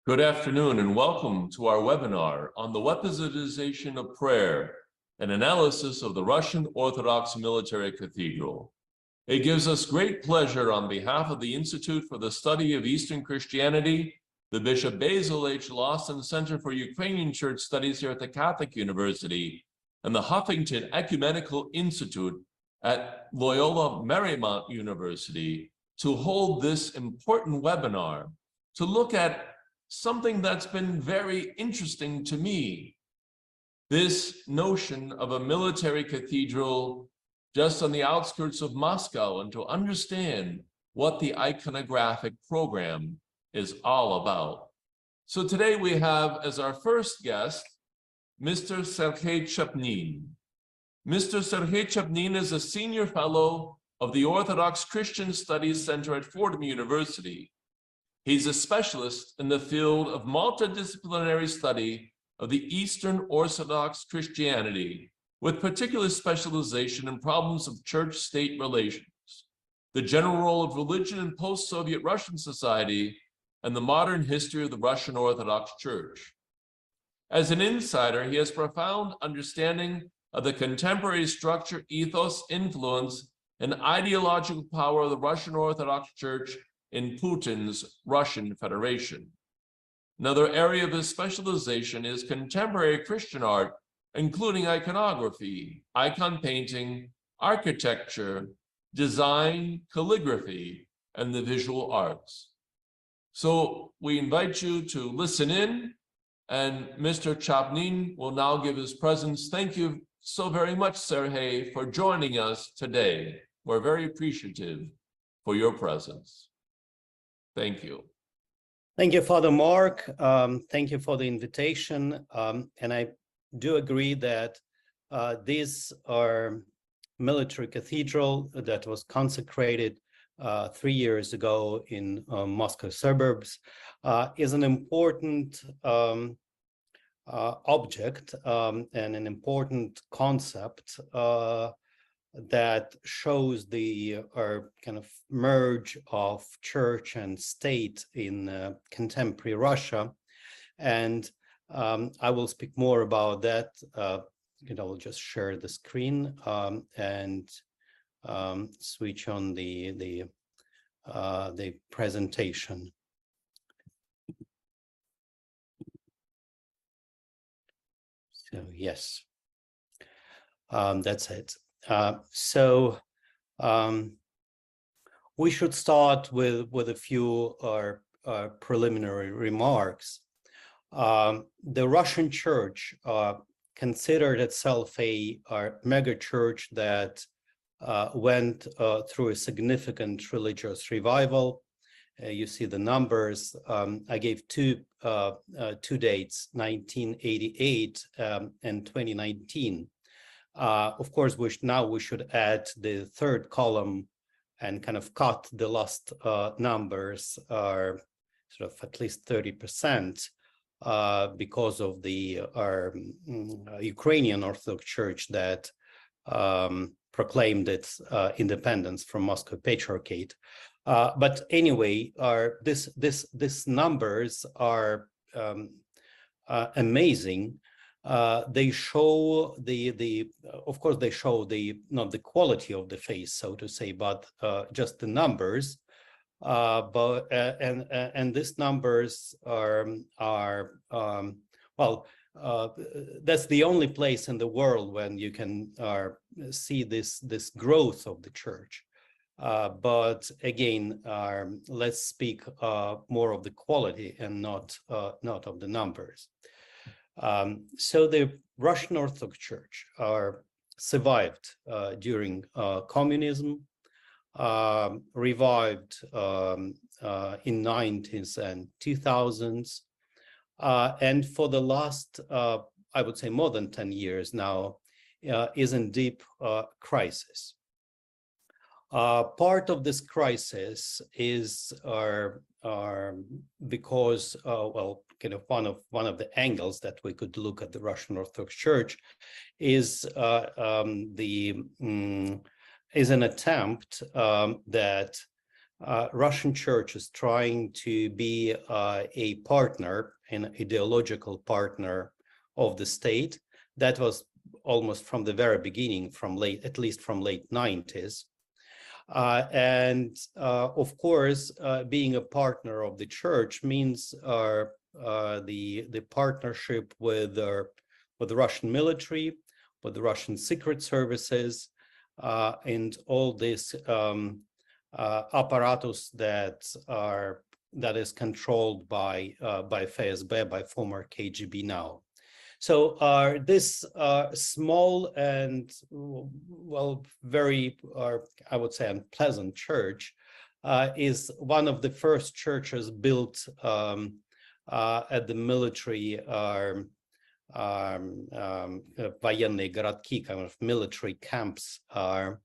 Good afternoon and welcome to our webinar on the weaponization of prayer, an analysis of the Russian Orthodox Military Cathedral. It gives us great pleasure on behalf of the Institute for the Study of Eastern Christianity, the Bishop Basil H. Lawson Center for Ukrainian Church Studies here at the Catholic University, and the Huffington Ecumenical Institute at Loyola Marymount University to hold this important webinar to look at something that's been very interesting to me. This notion of a military cathedral just on the outskirts of Moscow, and to understand what the iconographic program is all about. So today we have as our first guest, Mr. Sergei Chapnin. Mr. Sergei Chapnin is a senior fellow of the Orthodox Christian Studies Center at Fordham University. He's a specialist in the field of multidisciplinary study of the Eastern Orthodox Christianity, with particular specialization in problems of church-state relations, the general role of religion in post-Soviet Russian society, and the modern history of the Russian Orthodox Church. As an insider, he has profound understanding of the contemporary structure, ethos, influence, and ideological power of the Russian Orthodox Church in Putin's Russian Federation. Another area of his specialization is contemporary Christian art, including iconography, icon painting, architecture, design, calligraphy, and the visual arts. So we invite you to listen in, and Mr. Chapnin will now give his presence. Thank you so very much, Sergei, for joining us today. We're very appreciative for your presence. Thank you. Thank you, Father Mark. Thank you for the invitation. And I do agree that this military cathedral that was consecrated 3 years ago in Moscow suburbs is an important object and an important concept that shows the kind of merge of church and state in contemporary Russia. And I will speak more about that. I'll just share the screen and switch on the presentation. So yes, that's it. So we should start with a few preliminary remarks. The Russian Church considered itself a mega church that went through a significant religious revival. You see the numbers. I gave two dates, 1988 and 2019. Of course, we should add the third column and kind of cut the last numbers are sort of at least 30% because of the Ukrainian Orthodox Church that proclaimed its independence from Moscow Patriarchate. But anyway, these numbers are amazing. They show of course they show not the quality of the faith, so to say, but just the numbers. And these numbers are that's the only place in the world when you can see this growth of the church. But again, let's speak more of the quality and not of the numbers. So the Russian Orthodox Church survived during communism, revived in 90s and 2000s, and for the last, I would say, more than 10 years now, is in deep crisis. Part of this crisis is because, kind of one of the angles that we could look at the Russian Orthodox Church is an attempt that Russian Church is trying to be a partner, an ideological partner of the state. That was almost from the very beginning, at least from late 90s. Of course, being a partner of the church means the partnership with the Russian military, with the Russian secret services, and all this apparatus that is controlled by FSB, by former KGB now. So this small and, well, very, I would say, unpleasant church is one of the first churches built at the military военные городки, kind of military camps on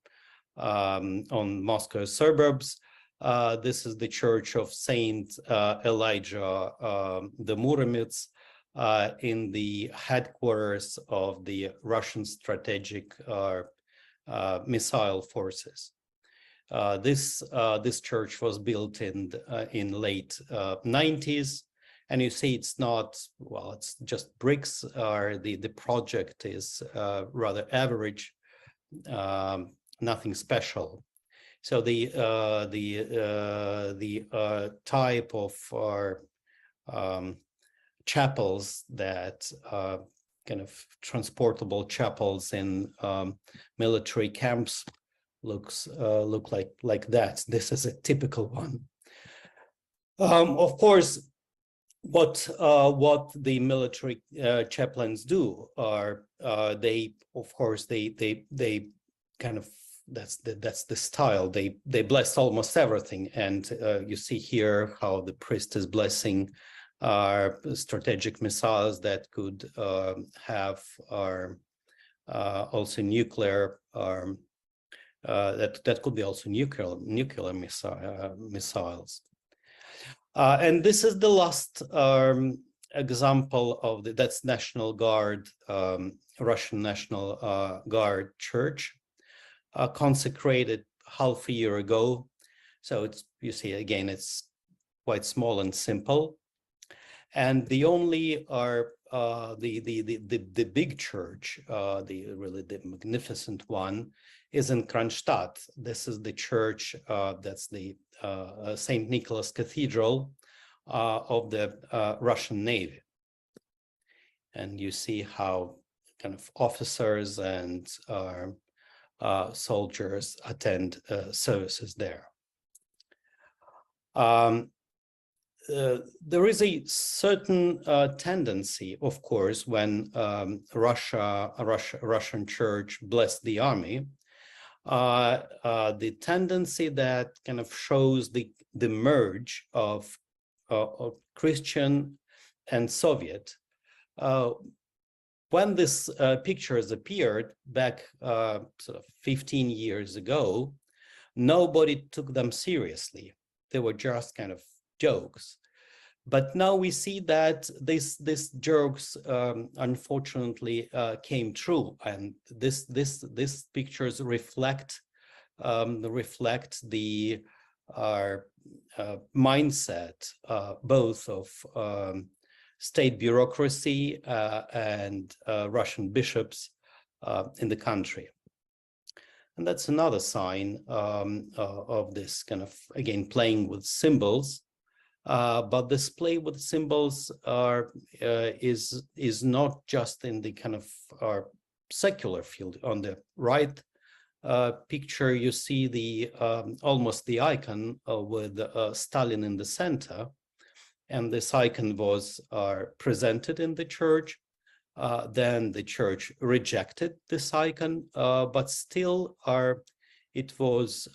Moscow suburbs. This is the church of Saint Elijah the Muromets, in the headquarters of the Russian strategic missile forces. This church was built in late 90s, and you see it's not, well, it's just bricks. The project is rather average, nothing special. So the type of chapels that kind of transportable chapels in military camps look like that. This is a typical one. Of course, what the military chaplains do are they kind of, that's the style. They bless almost everything, and you see here how the priest is blessing strategic missiles that could have also nuclear, that could be also nuclear missiles. And this is the last example of that's National Guard, Russian National Guard Church, consecrated half a year ago. So it's, you see again, it's quite small and simple. And the only the big church, the magnificent one, is in Kronstadt. This is the church that's the St. Nicholas Cathedral of the Russian Navy. And you see how kind of officers and soldiers attend services there. There is a certain tendency, of course, when Russian Church blessed the army, the tendency that kind of shows the merge of Christian and Soviet. When this pictures appeared back sort of 15 years ago, nobody took them seriously. They were just kind of jokes. But now we see that these jokes unfortunately came true, and these pictures reflect the mindset both of state bureaucracy and Russian bishops in the country. And that's another sign of this kind of, again, playing with symbols. But this play with symbols is not just in the kind of secular field. On the right picture, you see the almost the icon with Stalin in the center, and this icon was presented in the church. Then the church rejected this icon, but still it was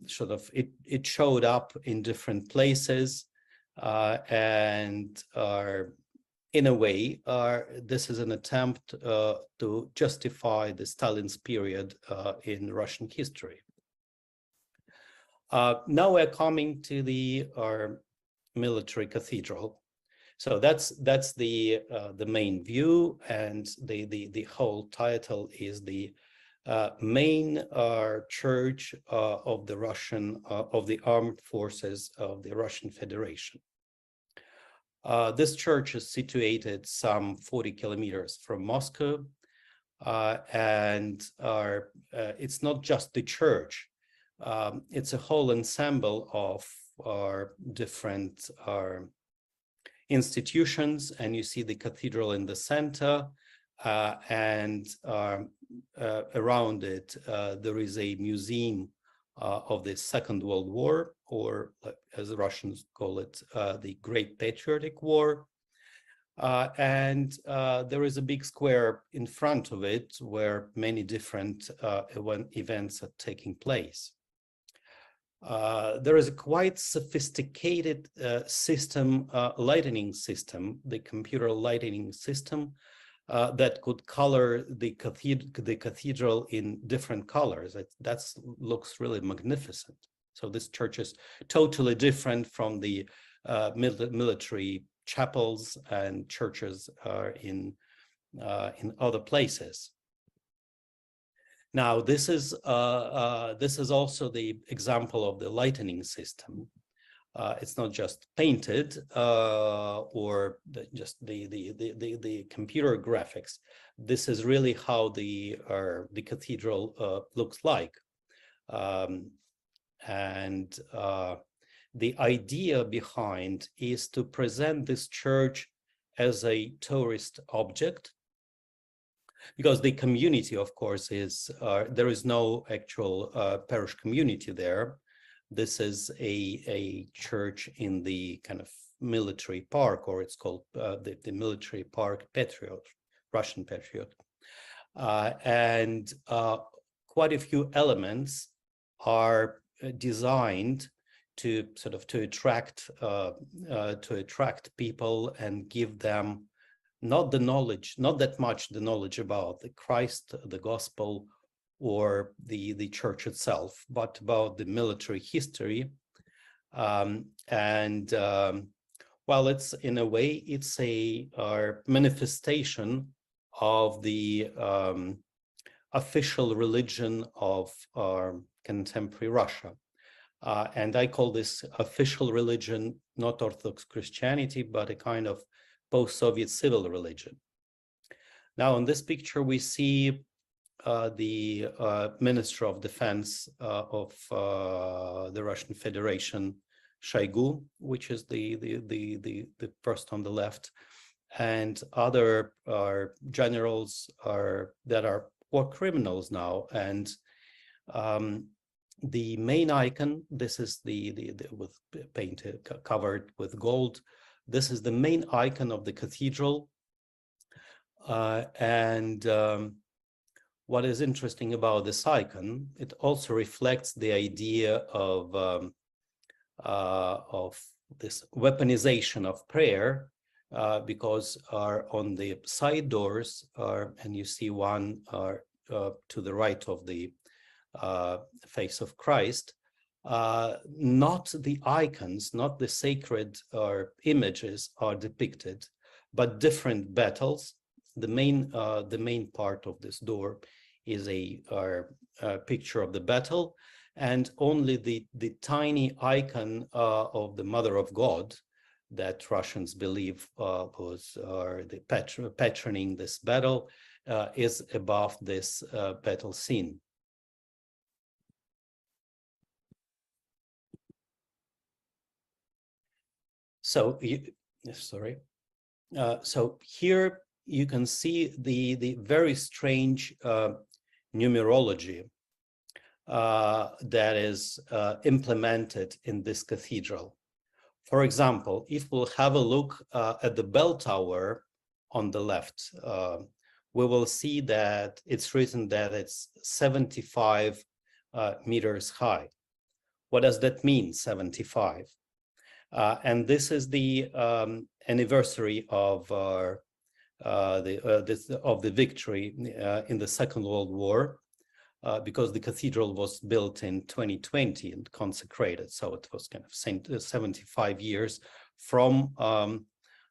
sort of, it showed up in different places, and in a way, this is an attempt to justify the Stalin's period in Russian history. Now we're coming to the military cathedral. So that's the main view, and the whole title is the main church of the Russian of the armed forces of the Russian Federation. This church is situated some 40 kilometers from Moscow, and it's not just the church. It's a whole ensemble of different institutions, and you see the cathedral in the center, and around it there is a museum of the Second World War, or as the Russians call it, the Great Patriotic War. And there is a big square in front of it where many different events are taking place. There is a quite sophisticated lighting system, the computer lighting system, that could color the cathedral in different colors. That looks really magnificent. So this church is totally different from the military chapels and churches in other places. Now, this is also the example of the lighting system. It's not just painted or just the computer graphics. This is really how the cathedral looks like, and the idea behind is to present this church as a tourist object, because the community, of course, is there is no actual parish community there. This is a church in the kind of military park, or it's called the military park Patriot, Russian Patriot. And quite a few elements are designed to sort of to attract people and give them not that much the knowledge about the Christ, the gospel, or the church itself, but about the military history. Well, it's in a way, it's a manifestation of the official religion of contemporary Russia. And I call this official religion not Orthodox Christianity, but a kind of post-Soviet civil religion. Now, in this picture, we see the Minister of Defense of the Russian Federation, Shoigu, which is the person on the left, and other generals that are war criminals now. And the main icon, this is the with painted, covered with gold. This is the main icon of the cathedral, and what is interesting about this icon, it also reflects the idea of this weaponization of prayer, because on the side doors and you see one to the right of the face of Christ, not the icons, not the sacred images are depicted, but different battles. The main part of this door is a picture of the battle, and only the tiny icon of the Mother of God that Russians believe was the patroning this battle is above this battle scene. So, so here you can see the very strange numerology that is implemented in this cathedral. For example, if we'll have a look at the bell tower on the left, we will see that it's written that it's 75 meters high. What does that mean, 75? And this is the anniversary of the victory in the Second World War, because the cathedral was built in 2020 and consecrated, so it was kind of 75 years from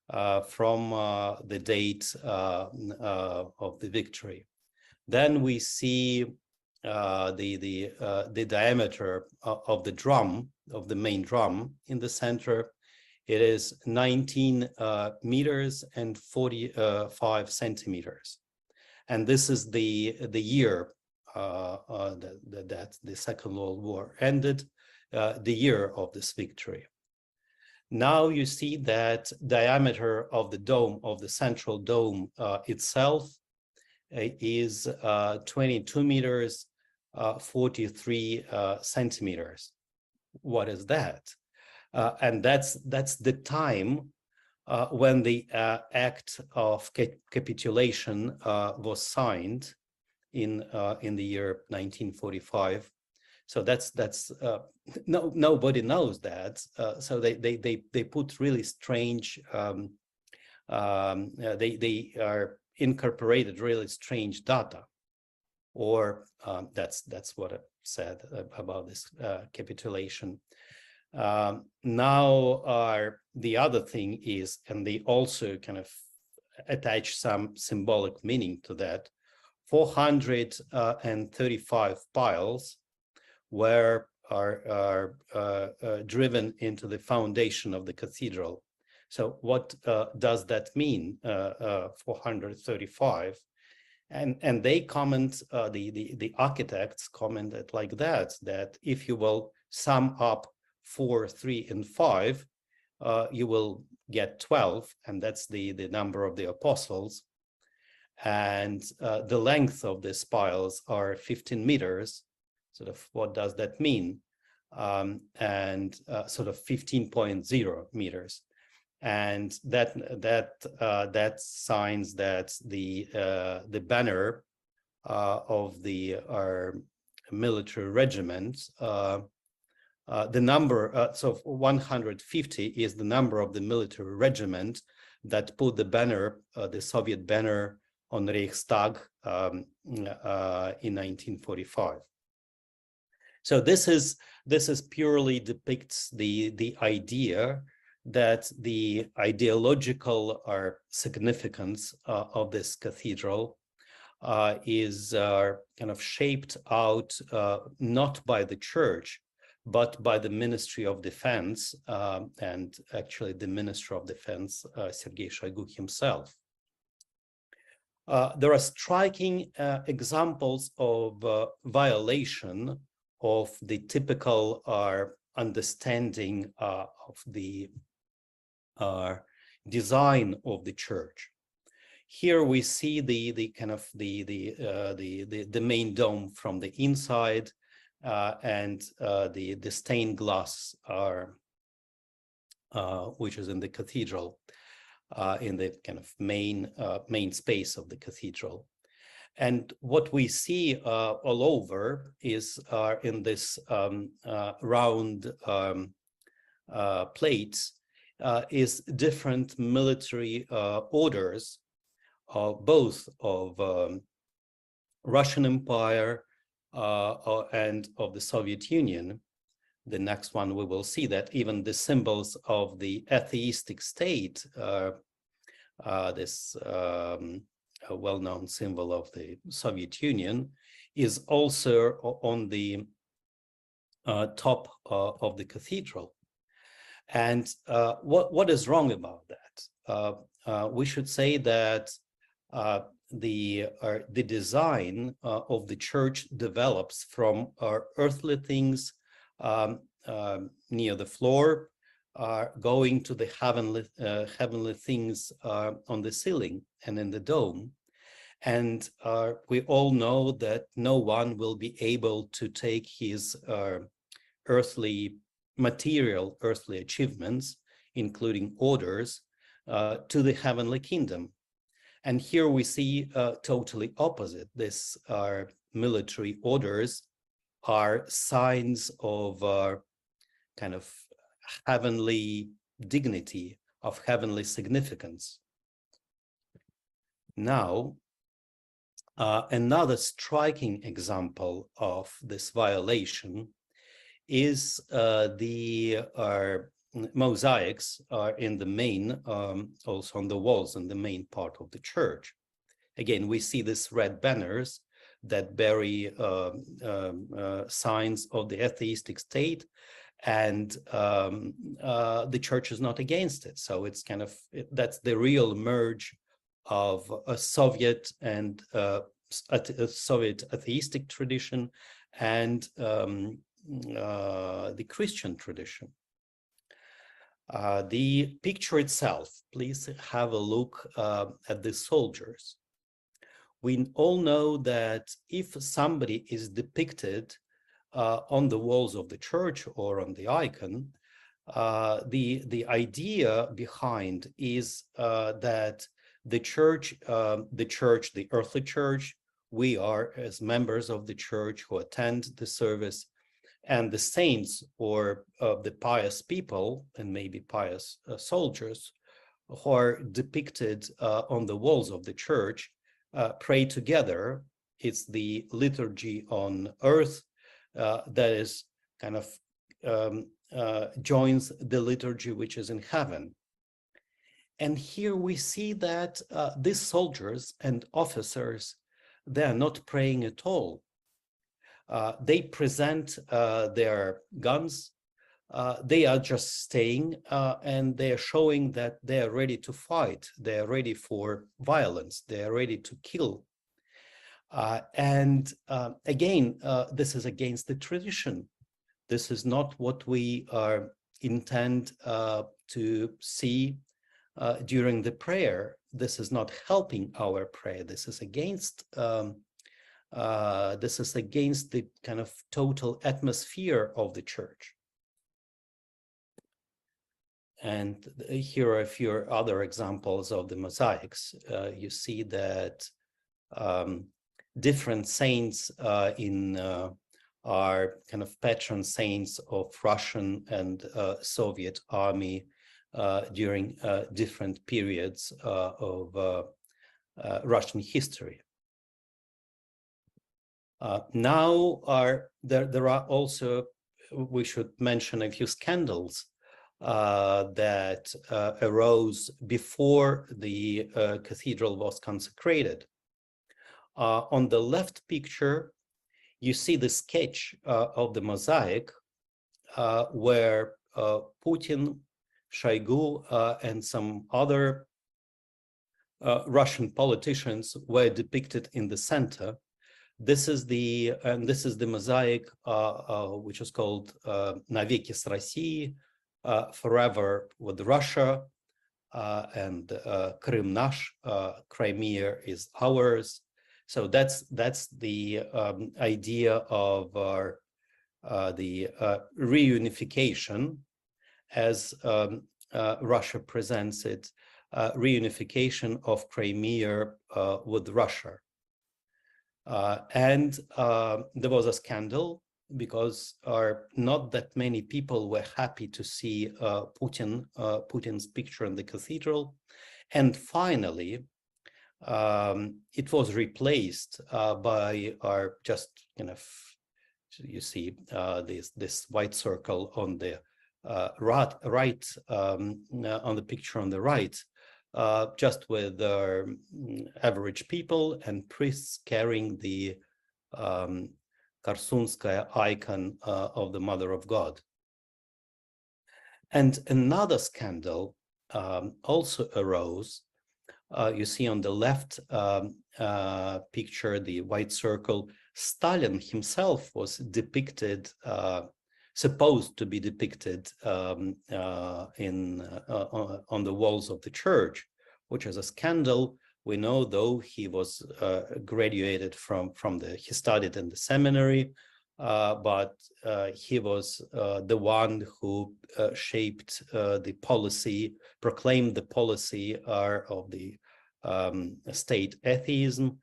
the date of the victory. Then we see the diameter of the drum, of the main drum in the center, it is 19 meters and 45 centimeters. And this is the year that the Second World War ended, the year of this victory. Now you see that diameter of the dome, of the central dome itself, is 22 meters, 43 centimeters. What is that? And that's the time when the act of capitulation was signed in the year 1945. So that's nobody knows that. So they put really strange. They are incorporated really strange data, or that's what I said about this capitulation. Now the other thing is, and they also kind of attach some symbolic meaning to that, 435 piles are driven into the foundation of the cathedral. So what does that mean, 435? And they comment, the architects commented like that if you will sum up 4, 3, and 5, you will get 12, and that's the number of the apostles. And the length of the piles are 15 meters. Sort of what does that mean? And sort of 15.0 meters. And that signs that the banner of the military regiment, the number, so 150 is the number of the military regiment that put the banner, the Soviet banner, on Reichstag in 1945. So this purely depicts the idea that the ideological significance of this cathedral is kind of shaped out not by the church, but by the Ministry of Defense, and actually the Minister of Defense, Sergei Shoigu himself. There are striking examples of violation of the typical understanding of the design of the church. Here we see the kind of the main dome from the inside, and the stained glass which is in the cathedral, in the kind of main space of the cathedral. And what we see all over is in this round plates is different military orders, both of Russian Empire and of the Soviet Union. The next one we will see that even the symbols of the atheistic state, this a well-known symbol of the Soviet Union, is also on the top of the cathedral. And what is wrong about that? We should say that the design of the church develops from earthly things near the floor, going to the heavenly things on the ceiling and in the dome. And we all know that no one will be able to take his earthly achievements, including orders, to the heavenly kingdom. And here we see totally opposite. This military orders are signs of kind of heavenly dignity, of heavenly significance. Now, another striking example of this violation is the mosaics in the main, also on the walls in the main part of the church. Again, we see these red banners that bury signs of the atheistic state, and the church is not against it. So it's kind of, that's the real merge of a Soviet and a Soviet atheistic tradition and the Christian tradition. The picture itself, please have a look at the soldiers. We all know that if somebody is depicted on the walls of the church or on the icon, the idea behind is that the church, the earthly church, we are as members of the church who attend the service, and the saints or the pious people and maybe pious soldiers who are depicted on the walls of the church pray together. It's the liturgy on earth that is kind of joins the liturgy which is in heaven. And here we see that these soldiers and officers, they are not praying at all. They present their guns. They are just staying and they are showing that they are ready to fight. They are ready for violence. They are ready to kill. And again, this is against the tradition. This is not what we intend to see during the prayer. This is not helping our prayer. This is against the kind of total atmosphere of the church. And here are a few other examples of the mosaics. You see that different saints are kind of patron saints of Russian and Soviet army during different periods of Russian history. Now there are also, we should mention a few scandals that arose before the cathedral was consecrated. On the left picture, you see the sketch of the mosaic where Putin, Shoigu, and some other Russian politicians were depicted in the center. This is the mosaic which is called "Навеки с Россией," forever with Russia, and Krym nash, Crimea is ours. So that's the idea of the reunification, as Russia presents it, reunification of Crimea with Russia. And there was a scandal because not that many people were happy to see Putin's picture in the cathedral. And finally, it was replaced by just kind of, you see this white circle on the right, on the picture on the right, just with average people and priests carrying the Korsunskaya icon of the Mother of God. And another scandal also arose. You see on the left picture, the white circle, Stalin himself was depicted, supposed to be depicted on the walls of the church, which is a scandal. We know, though, he was graduated he studied in the seminary, but he was the one who shaped the policy, proclaimed the policy of the state atheism,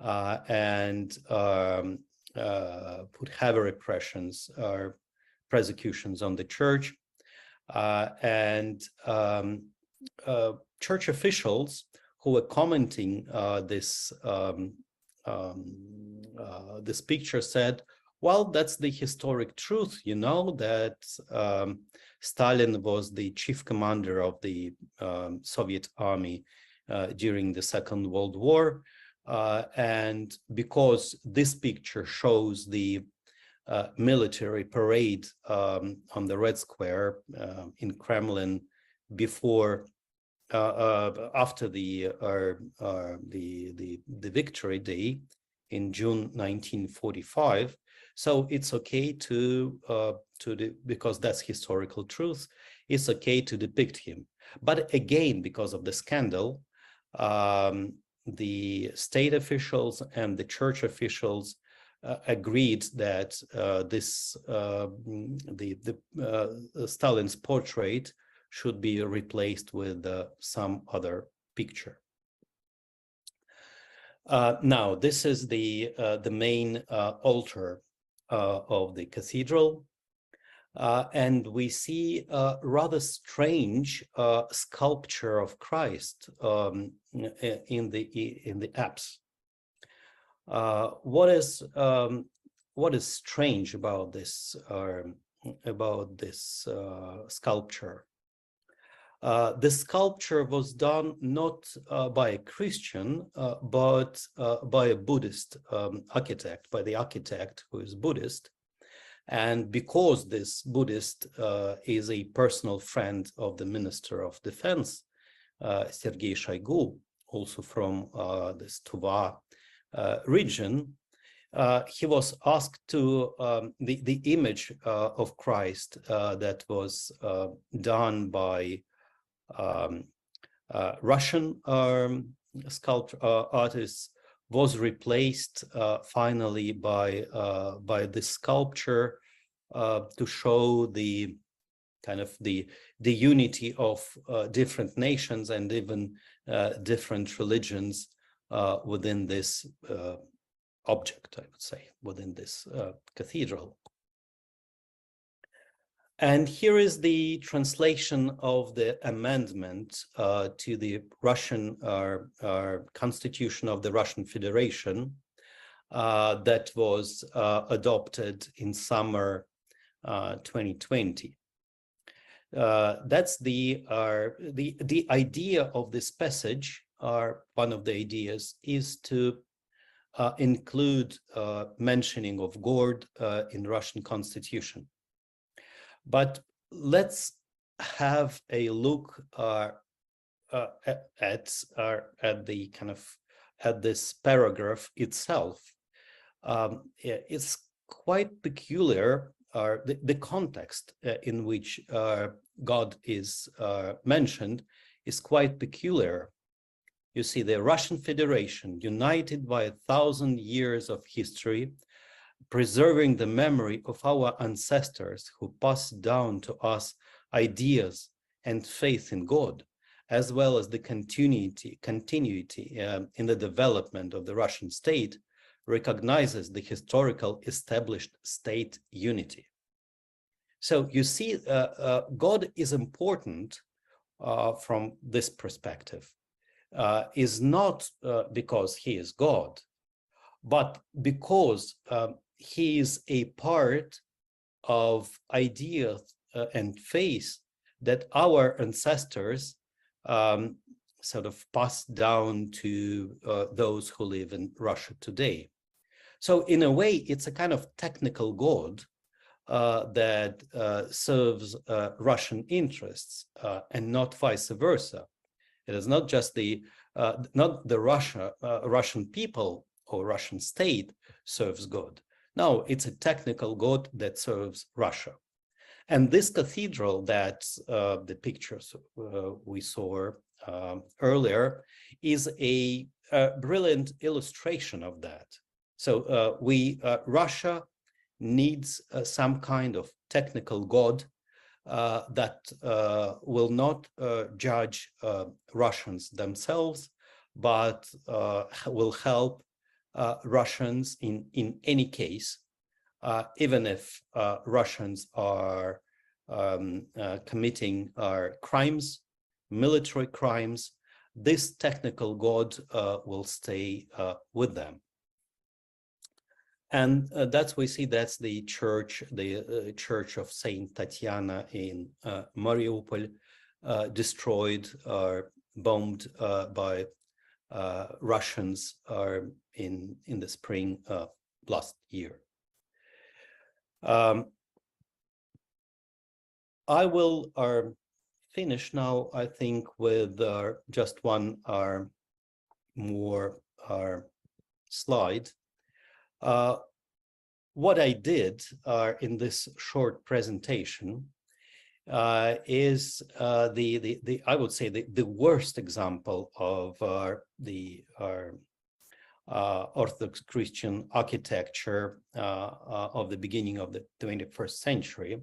and put heavy repressions or persecutions on the church. And church officials who were commenting this picture said, well, that's the historic truth, you know, that Stalin was the chief commander of the Soviet army during the Second World War. And because this picture shows the military parade on the Red Square in Kremlin before, after the Victory Day in June 1945. So it's okay because that's historical truth. It's okay to depict him. But again, because of the scandal, the state officials and the church officials agreed that Stalin's portrait should be replaced with some other picture. Now, this is the main altar of the cathedral, and we see a rather strange sculpture of Christ in the apse. What is strange about this sculpture? The sculpture was done not by a Christian, but by a Buddhist architect, by the architect who is Buddhist. And because this Buddhist is a personal friend of the Minister of Defense, Sergei Shoigu, also from this Tuva region, he was asked to, the image of Christ that was done by Russian sculptor artists was replaced finally by this sculpture to show the kind of the unity of different nations and even different religions within this object, I would say, within this cathedral. And here is the translation of the amendment to the Russian Constitution of the Russian Federation that was adopted in summer 2020. That's the idea of this passage, one of the ideas, is to include mentioning of God in Russian Constitution. But let's have a look at the kind of at this paragraph itself. It's quite peculiar. The context in which God is mentioned is quite peculiar. You see, the Russian Federation, united by 1,000 years of history, preserving the memory of our ancestors who passed down to us ideas and faith in God, as well as the continuity in the development of the Russian state, recognizes the historical established state unity. So you see, God is important from this perspective, is not because he is God, but because he is a part of ideas and faith that our ancestors sort of passed down to those who live in Russia today. So in a way, it's a kind of technical God that serves Russian interests and not vice versa. It is not just not the Russian people or Russian state serves God. No, it's a technical God that serves Russia. And this cathedral that the pictures we saw earlier is a brilliant illustration of that. So Russia needs some kind of technical God that will not judge Russians themselves, but will help Russians in any case, even if Russians are committing crimes, military crimes, this technical God will stay with them. And that's we see that's the church of Saint Tatiana in Mariupol, destroyed or bombed by Russians are in the spring of last year. I will finish now, I think, with just one more slide. What I did in this short presentation is I would say the worst example of the Orthodox Christian architecture of the beginning of the 21st century.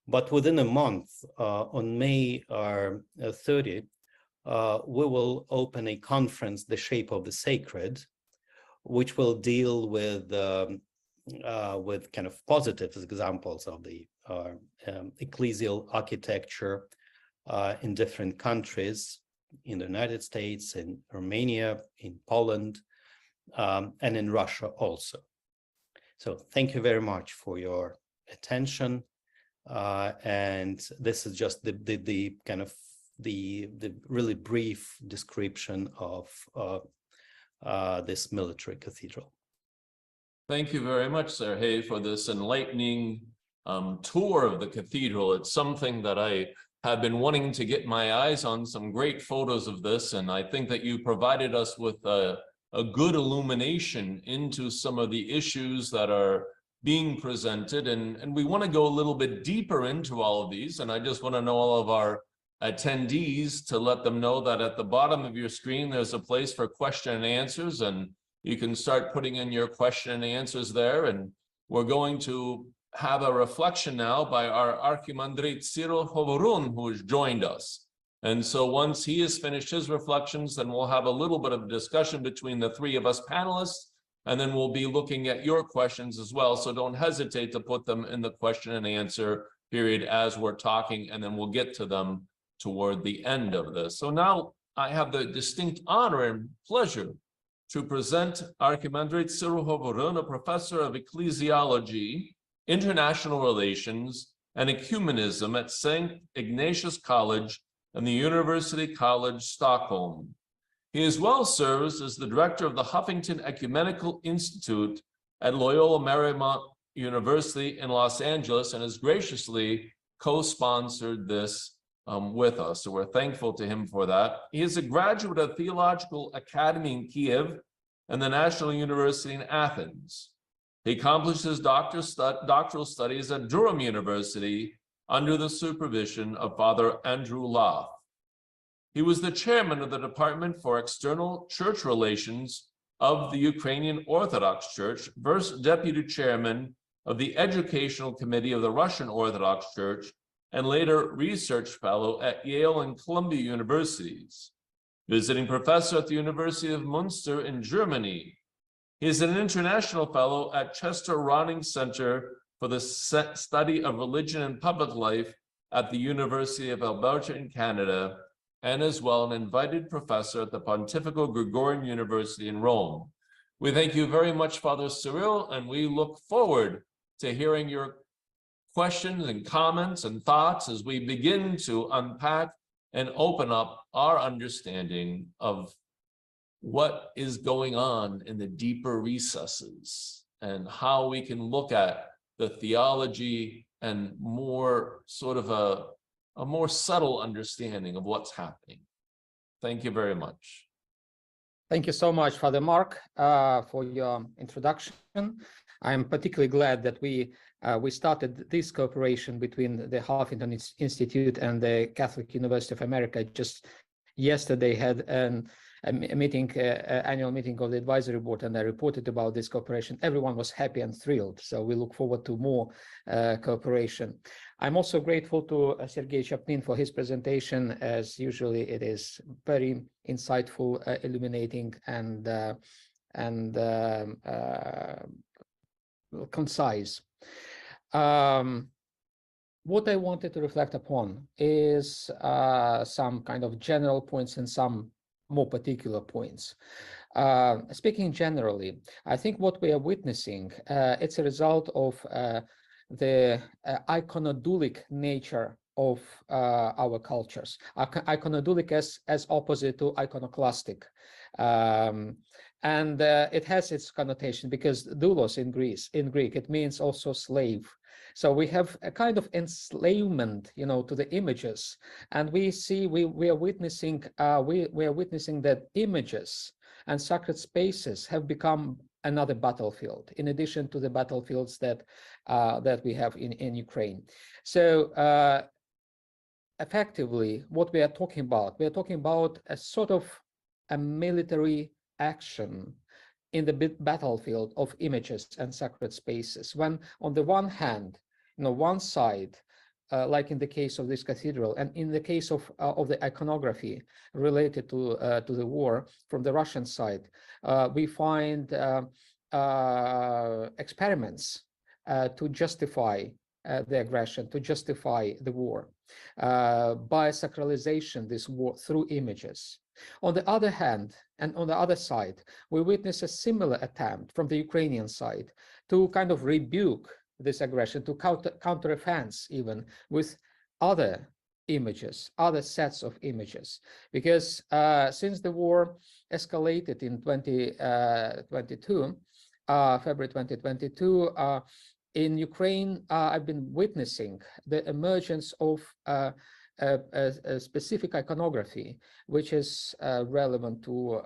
But within a month, on May 30, we will open a conference, The Shape of the Sacred, which will deal with kind of positive examples of the ecclesial architecture in different countries, in the United States, in Romania, in Poland, and in Russia also. So thank you very much for your attention. And this is just the kind of the really brief description of this military cathedral. Thank you very much, Sergei, for this enlightening tour of the cathedral. It's something that I have been wanting to get my eyes on, some great photos of this, and I think that you provided us with a good illumination into some of the issues that are being presented, and we want to go a little bit deeper into all of these, and I just want to know all of our attendees to let them know that at the bottom of your screen there's a place for question and answers, and you can start putting in your question and answers there. And we're going to have a reflection now by our Archimandrite Cyril Hovorun, who has joined us. And so once he has finished his reflections, then we'll have a little bit of discussion between the three of us panelists, and then we'll be looking at your questions as well. So don't hesitate to put them in the question and answer period as we're talking, and then we'll get to them toward the end of this. So now I have the distinct honor and pleasure to present Archimandrite Cyril Hovorun, a professor of ecclesiology, international relations, and ecumenism at St. Ignatius College and the University College, Stockholm. He as well serves as the director of the Huffington Ecumenical Institute at Loyola Marymount University in Los Angeles, and has graciously co-sponsored this with us. So we're thankful to him for that. He is a graduate of Theological Academy in Kiev and the National University in Athens. He accomplished his doctoral studies at Durham University under the supervision of Father Andrew Loth. He was the chairman of the Department for External Church Relations of the Ukrainian Orthodox Church, first deputy chairman of the Educational Committee of the Russian Orthodox Church, and later research fellow at Yale and Columbia Universities, visiting professor at the University of Munster in Germany. He is an international fellow at Chester Ronning Center for the Study of Religion and Public Life at the University of Alberta in Canada, and as well an invited professor at the Pontifical Gregorian University in Rome. We thank you very much, Father Cyril, and we look forward to hearing your questions and comments and thoughts as we begin to unpack and open up our understanding of what is going on in the deeper recesses and how we can look at the theology and more sort of a more subtle understanding of what's happening. Thank you very much. Thank you so much, Father Mark, for your introduction. I'm particularly glad that we started this cooperation between the Huffington Institute and the Catholic University of America. Just yesterday had a meeting, annual meeting of the advisory board, and I reported about this cooperation. Everyone was happy and thrilled. So we look forward to more cooperation. I'm also grateful to Sergei Chaplin for his presentation. As usually, it is very insightful, illuminating, and concise. What I wanted to reflect upon is some kind of general points and some more particular points. Speaking generally, I think what we are witnessing, it's a result of the iconodulic nature of our cultures. Iconodulic as opposite to iconoclastic. And it has its connotation because doulos in Greek, it means also slave. So we have a kind of enslavement, to the images, and we are witnessing that images and sacred spaces have become another battlefield in addition to the battlefields that we have in Ukraine. So effectively, what we are talking about a sort of a military action in the battlefield of images and sacred spaces, when on the one hand, one side, like in the case of this cathedral, and in the case of the iconography related to the war from the Russian side, we find experiments to justify the aggression, to justify the war, by sacralization, this war through images. On the other hand, and on the other side, we witness a similar attempt from the Ukrainian side to kind of rebuke this aggression, to counter-offense even with other images, other sets of images. Because since the war escalated in 2022, February 2022, in Ukraine, I've been witnessing the emergence of a specific iconography, which is relevant to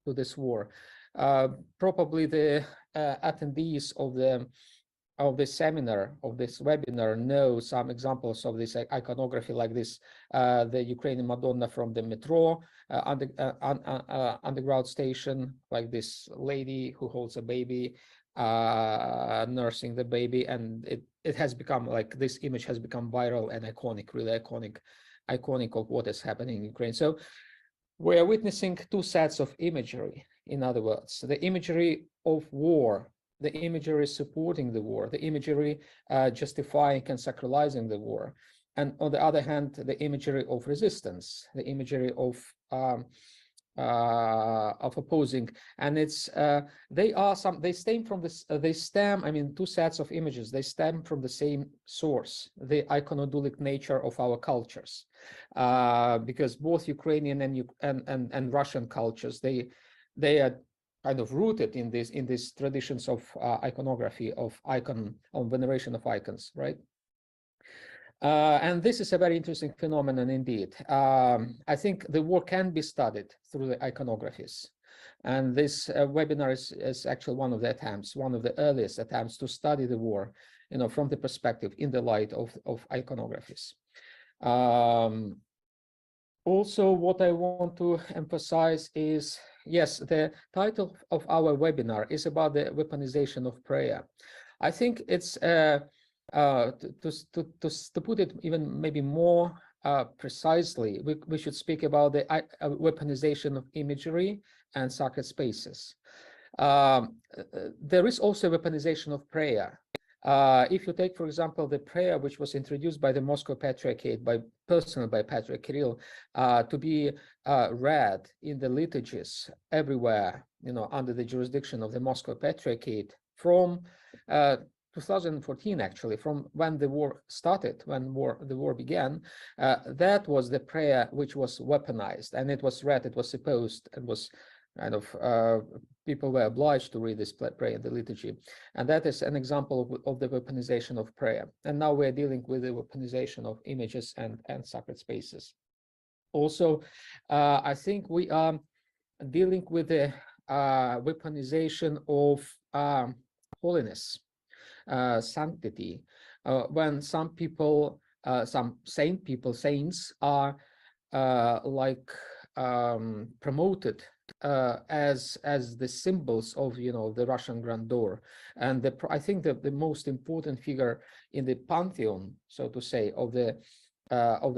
this war. Probably the attendees of this seminar, of this webinar, know some examples of this iconography, like this, the Ukrainian Madonna from the metro underground station, like this lady who holds a baby, nursing the baby, and it has become, like, this image has become viral and iconic, really iconic of what is happening in Ukraine. So we are witnessing two sets of imagery. In other words, the imagery of war, the imagery supporting the war, the imagery justifying and sacralizing the war, and on the other hand, the imagery of resistance, the imagery of opposing. And it's they stem from this, I mean, two sets of images, they stem from the same source, the iconodulic nature of our cultures, because both Ukrainian and Russian cultures, they are kind of rooted in these traditions of iconography, of veneration of icons, right? And this is a very interesting phenomenon indeed. I think the war can be studied through the iconographies. And this webinar is actually one of the attempts, one of the earliest attempts to study the war, from the perspective, in the light of iconographies. Also, what I want to emphasize is, yes, the title of our webinar is about the weaponization of prayer. I think it's to put it even maybe more precisely, we should speak about the weaponization of imagery and sacred spaces. There is also weaponization of prayer. If you take, for example, the prayer which was introduced by the Moscow Patriarchate, personally by Patriarch Kirill, to be read in the liturgies everywhere, under the jurisdiction of the Moscow Patriarchate from 2014, actually, from when the war started, when the war began. That was the prayer which was weaponized, and it was read, it was supposed, and was kind of, people were obliged to read this prayer in the liturgy. And that is an example of the weaponization of prayer. And now we're dealing with the weaponization of images and sacred spaces. Also, I think we are dealing with the weaponization of holiness, sanctity, when some people, some saints are promoted as the symbols of the Russian grandeur. And I think that the most important figure in the pantheon, so to say, of the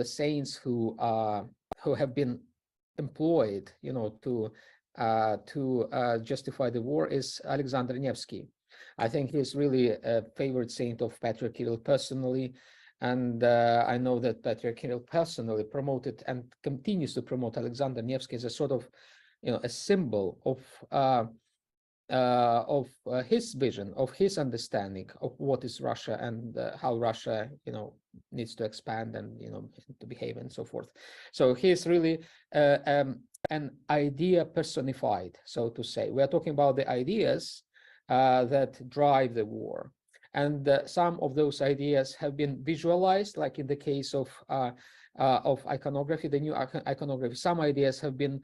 saints who have been employed to justify the war is Alexander Nevsky. I think he's really a favorite saint of Patriarch Kirill personally. And I know that Patriarch Kirill personally promoted and continues to promote Alexander Nevsky as a sort of, a symbol of his vision, of his understanding of what is Russia, and how Russia, needs to expand and, to behave and so forth. So he's really a an idea personified, so to say. We are talking about the ideas that drive the war. And some of those ideas have been visualized, like in the case of iconography, the new iconography. Some ideas have been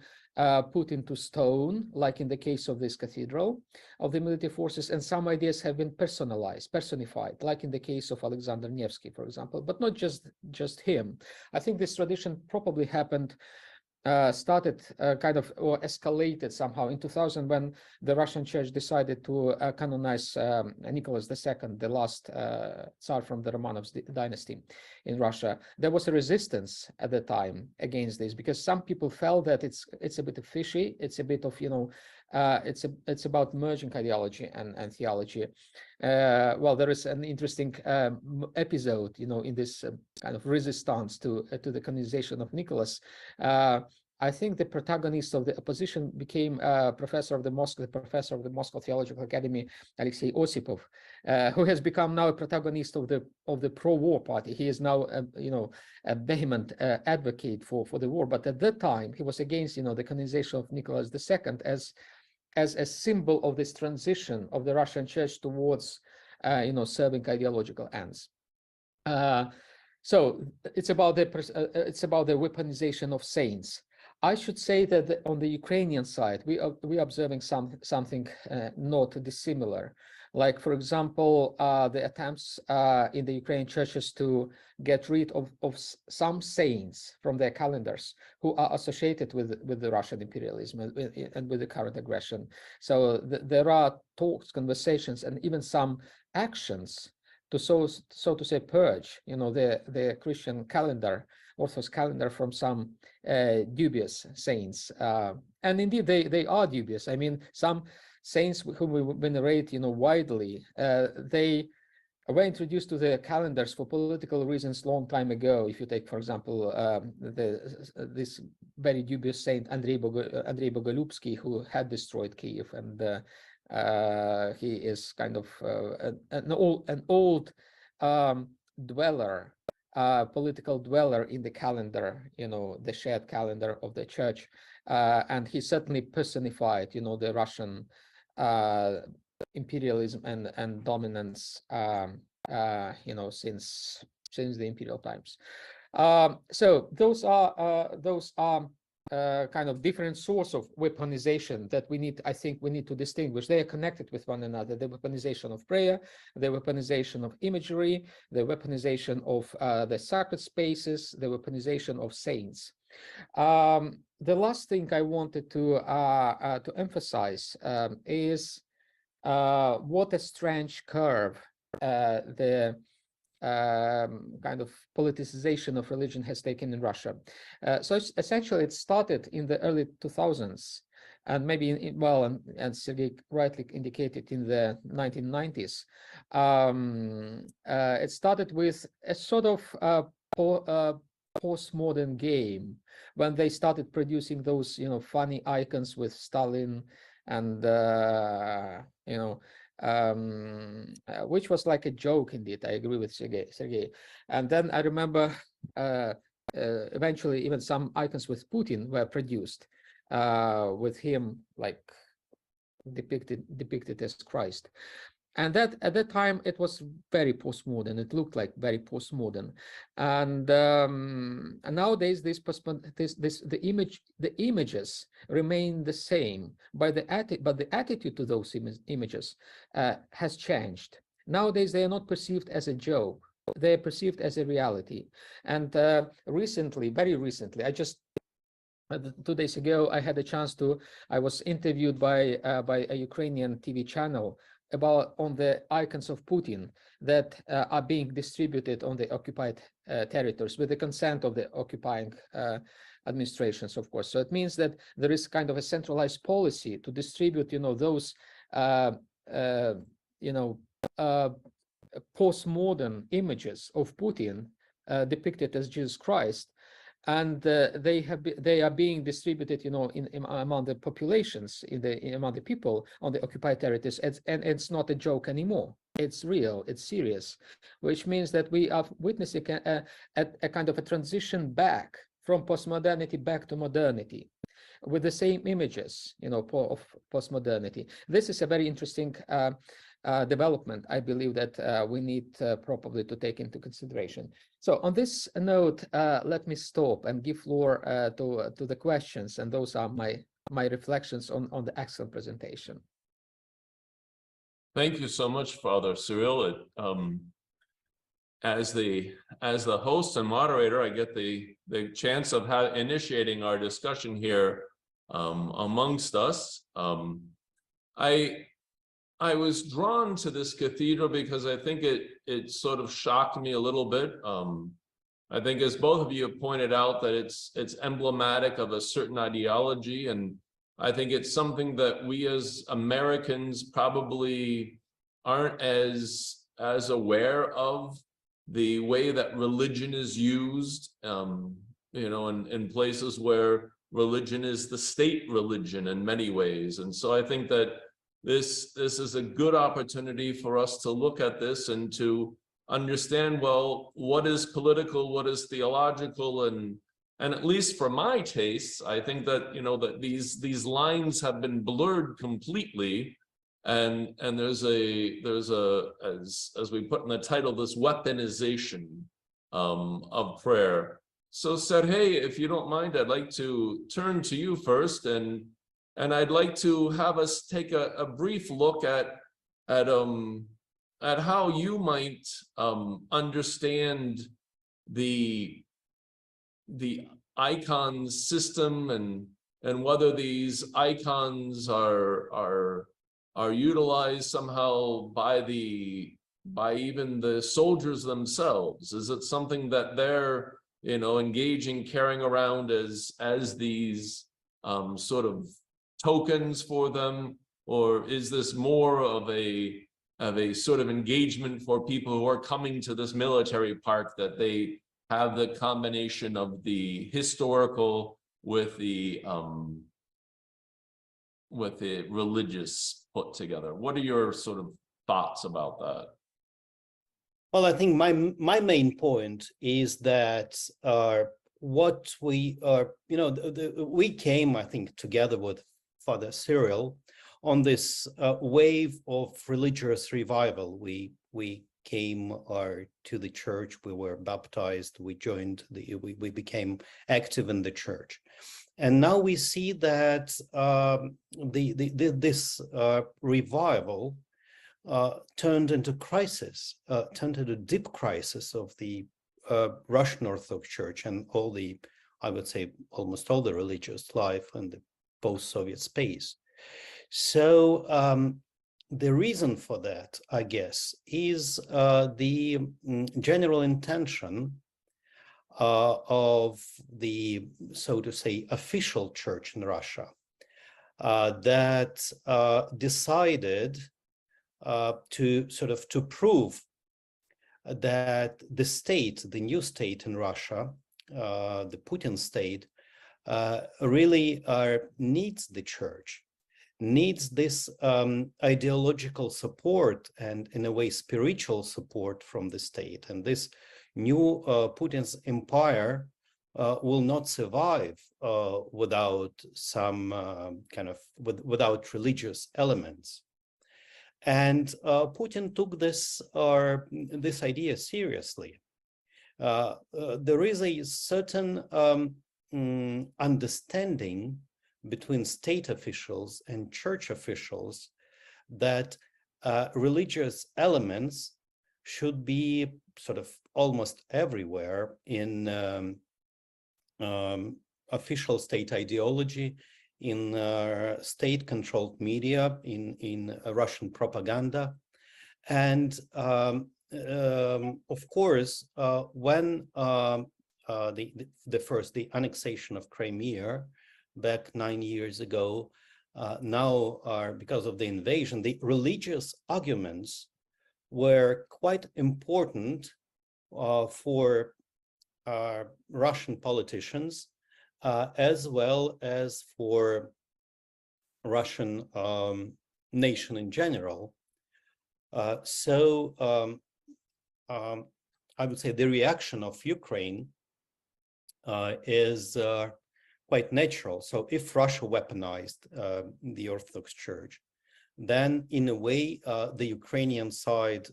put into stone, like in the case of this cathedral of the military forces, and some ideas have been personalized, personified, like in the case of Alexander Nevsky, for example, but not just him. I think this tradition probably happened started kind of or escalated somehow in 2000 when the Russian Church decided to canonize Nicholas II, the last Tsar from the Romanov dynasty in Russia. There was a resistance at the time against this because some people felt that it's a bit fishy. It's a bit of, it's about merging ideology and theology. Well, there is an interesting episode, in this kind of resistance to the canonization of Nicholas. I think the protagonist of the opposition became professor of the Moscow Theological Academy, Alexei Osipov, who has become now a protagonist of the pro-war party. He is now, a vehement advocate for the war. But at that time, he was against, the canonization of Nicholas II as a symbol of this transition of the Russian Church towards, serving ideological ends. So it's about the weaponization of saints. I should say that on the Ukrainian side, we are observing something not dissimilar. Like, for example, the attempts in the Ukrainian churches to get rid of some saints from their calendars who are associated with the Russian imperialism and with the current aggression. So there are talks, conversations, and even some actions to so to say purge, the Christian calendar, Orthodox calendar, from some dubious saints. And indeed, they are dubious. I mean, some saints whom we venerate, widely, they were introduced to the calendars for political reasons long time ago. If you take, for example, this very dubious saint Andrei Bogolubsky, who had destroyed Kiev, and he is kind of an old dweller, political dweller in the calendar, the shared calendar of the church, and he certainly personified, the Russian imperialism and dominance, since the imperial times. So those are kind of different source of weaponization that I think we need to distinguish. They are connected with one another: the weaponization of prayer, the weaponization of imagery, the weaponization of the sacred spaces, the weaponization of saints. The last thing I wanted to emphasize is what a strange curve the kind of politicization of religion has taken in Russia. So essentially, it started in the early 2000s, and maybe and Sergei rightly indicated, in the 1990s. It started with a sort of postmodern game when they started producing those, funny icons with Stalin and which was like a joke indeed. I agree with Sergei. And then I remember eventually even some icons with Putin were produced with him like depicted as Christ. And that at that time it was very postmodern. It looked like very postmodern. And nowadays the images remain the same, but the attitude to those images has changed. Nowadays they are not perceived as a joke; they are perceived as a reality. And very recently, I just 2 days ago, I had a chance I was interviewed by a Ukrainian TV channel on the icons of Putin that are being distributed on the occupied territories with the consent of the occupying administrations, of course. So it means that there is kind of a centralized policy to distribute, those, postmodern images of Putin depicted as Jesus Christ. And they are being distributed, among the populations, among the people on the occupied territories, and it's not a joke anymore. It's real, it's serious, which means that we are witnessing a kind of a transition back from postmodernity back to modernity. with the same images, of postmodernity. This is a very interesting development, I believe, that we need probably to take into consideration. So on this note, let me stop and give floor to the questions, and those are my reflections on the excellent presentation. Thank you so much, Father Cyril. As the host and moderator, I get the chance of initiating our discussion here amongst us. I was drawn to this cathedral because I think it sort of shocked me a little bit. I think, as both of you have pointed out, that it's emblematic of a certain ideology, and I think it's something that we as Americans probably aren't as aware of, the way that religion is used, in places where religion is the state religion in many ways. And so I think that this is a good opportunity for us to look at this and to understand, well, what is political, what is theological, and at least for my tastes, I think that that these lines have been blurred completely, and there's a as we put in the title, this weaponization of prayer. So Sergey, if you don't mind, I'd like to turn to you first, and I'd like to have us take a brief look at how you might understand the icon system, and whether these icons are utilized somehow by even the soldiers themselves. Is it something that they're engaging, carrying around as these sort of tokens for them, or is this more of a sort of engagement for people who are coming to this military park, that they have the combination of the historical with the religious put together? What are your sort of thoughts about that? Well, I think my main point is that what we are, we came, I think, together with Father Cyril on this wave of religious revival. We came to the church, we were baptized, we joined, we became active in the church. And now we see that this revival turned into crisis, turned into deep crisis of the Russian Orthodox Church and I would say almost all the religious life in the post-Soviet space. So the reason for that, I guess, is the general intention of the, so to say, official church in Russia that decided to prove that the state, the new state in Russia, the Putin state, really needs the church, needs this ideological support and, in a way, spiritual support from the state. And this new Putin's empire will not survive without some without religious elements. And Putin took this idea seriously. There is a certain understanding between state officials and church officials that religious elements should be sort of almost everywhere in official state ideology, in state-controlled media, in Russian propaganda. And of course, when the annexation of Crimea back 9 years ago, now because of the invasion, the religious arguments were quite important for Russian politicians, as well as for Russian nation in general. So I would say the reaction of Ukraine is quite natural. So if Russia weaponized the Orthodox Church, then in a way, the Ukrainian side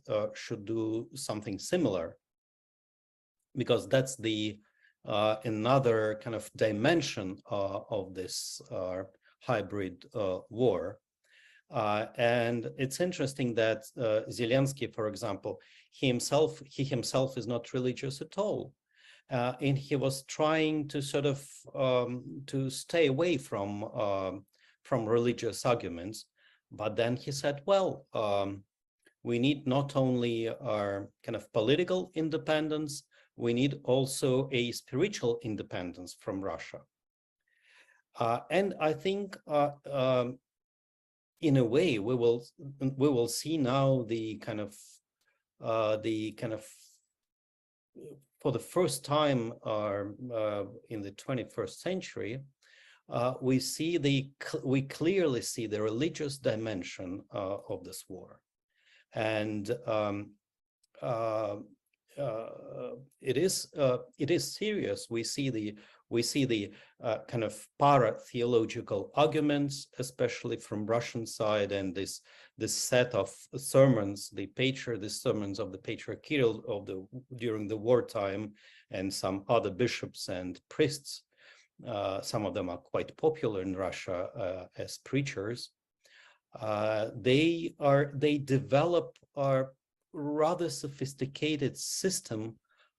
should do something similar, because that's the another kind of dimension of this hybrid war. And it's interesting that Zelensky, for example, he himself is not religious at all. And he was trying to sort of to stay away from religious arguments. But then he said, well, we need not only our kind of political independence, we need also a spiritual independence from Russia. And I think in a way, we will see now the kind of for the first time in the 21st century, we clearly see the religious dimension of this war, and it is serious. We see the kind of para-theological arguments, especially from Russian side, and this set of sermons, the sermons of the Patriarch Kirill during the wartime, and some other bishops and priests. Some of them are quite popular in Russia as preachers. They develop a rather sophisticated system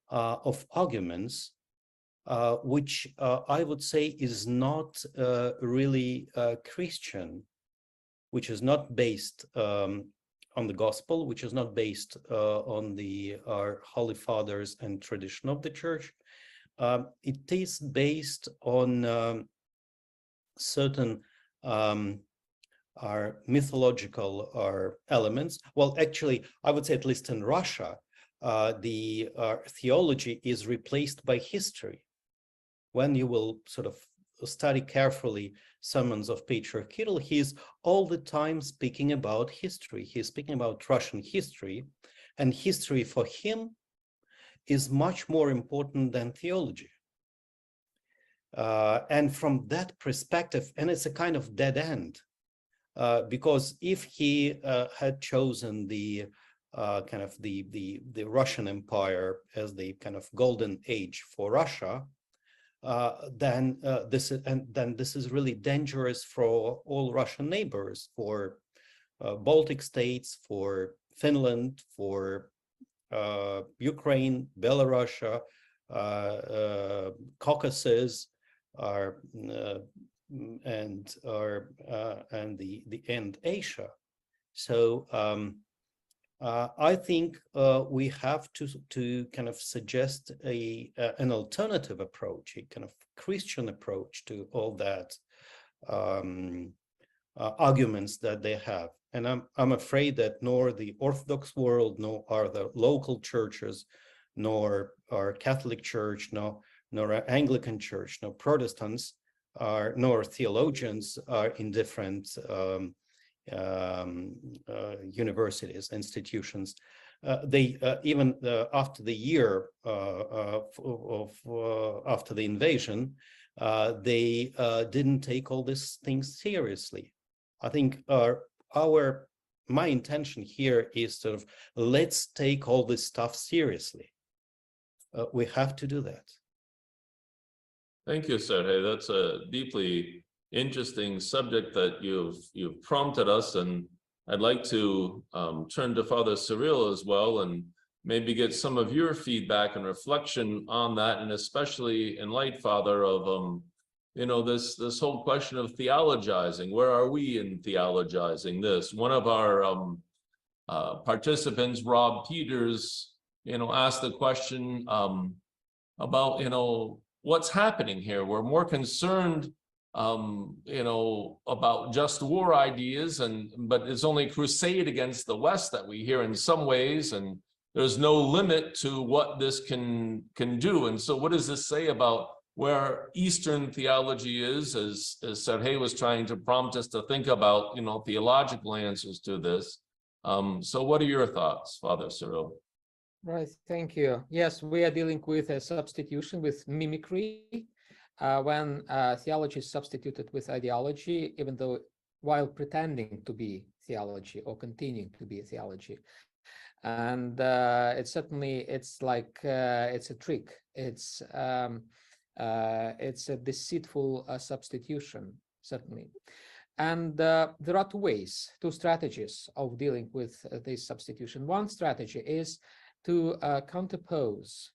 of arguments, which I would say is not really Christian, which is not based on the gospel, which is not based on our Holy Fathers and tradition of the Church. It is based on certain mythological elements. Well, actually, I would say, at least in Russia, the theology is replaced by history. When you will sort of study carefully sermons of Patriarch Kirill, he's all the time speaking about history. He's speaking about Russian history, and history for him is much more important than theology. And from that perspective, and it's a kind of dead end, because if he had chosen the kind of the Russian Empire as the kind of golden age for Russia, then this is really dangerous for all Russian neighbors, for Baltic states, for Finland, for Ukraine, Belarus, Caucasus, and Asia. So I think we have to kind of suggest an alternative approach, a kind of Christian approach to all that arguments that they have. And I'm afraid that nor the Orthodox world, nor are the local churches, nor our Catholic Church, nor our Anglican Church, nor Protestants, nor theologians are in different universities, institutions. They even after the year after the invasion, they didn't take all these things seriously. I think my intention here is sort of, let's take all this stuff seriously. We have to do that. Thank you, Sergei. That's a deeply interesting subject that you've prompted us, and I'd like to turn to Father Cyril as well, and maybe get some of your feedback and reflection on that, and especially in light, Father, of this whole question of theologizing. Where are we in theologizing this? One of our participants, Rob Peters, asked the question about what's happening here. We're more concerned about just war ideas, but it's only crusade against the West that we hear in some ways, and there's no limit to what this can do. And so what does this say about where Eastern theology is, as Sergei was trying to prompt us to think about, theological answers to this. So what are your thoughts, Father Cyril? Right, thank you. Yes, we are dealing with a substitution, with mimicry. when theology is substituted with ideology, even though while pretending to be theology or continuing to be theology. And it's a trick. It's a deceitful substitution, certainly. And there are two strategies of dealing with this substitution. One strategy is to counterpose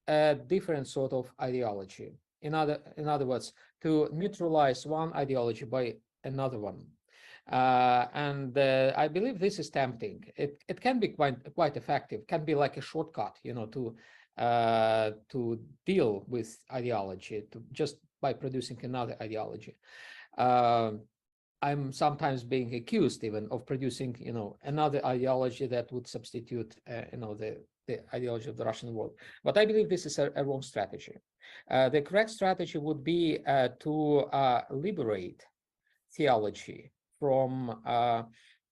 a different sort of ideology. In other words, to neutralize one ideology by another one. I believe this is tempting. It can be quite effective. Can be like a shortcut, to deal with ideology, just by producing another ideology. I'm sometimes being accused even of producing, another ideology that would substitute, the ideology of the Russian world. But I believe this is a wrong strategy. The correct strategy would be to liberate theology from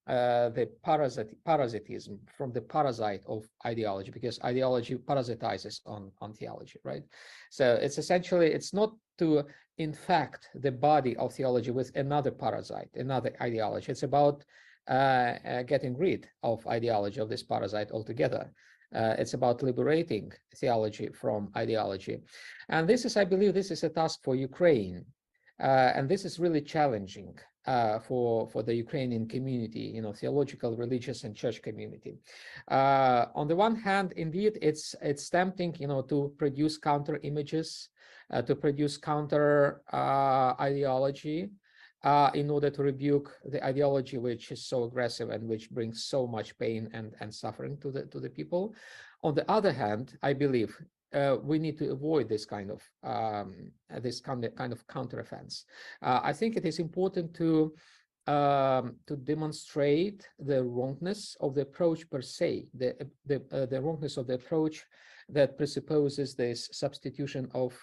the parasitism, from the parasite of ideology, because ideology parasitizes on theology, right? So it's not to infect the body of theology with another parasite, another ideology. It's about getting rid of ideology, of this parasite altogether. It's about liberating theology from ideology. And I believe this is a task for Ukraine. And this is really challenging for the Ukrainian community, theological, religious, and church community. On the one hand, indeed, it's tempting, to produce counter images, to produce counter ideology, in order to rebuke the ideology which is so aggressive and which brings so much pain and suffering to the people. On the other hand, I believe we need to avoid this kind of counteroffense. I think it is important to demonstrate the wrongness of the approach per se, the wrongness of the approach that presupposes this substitution of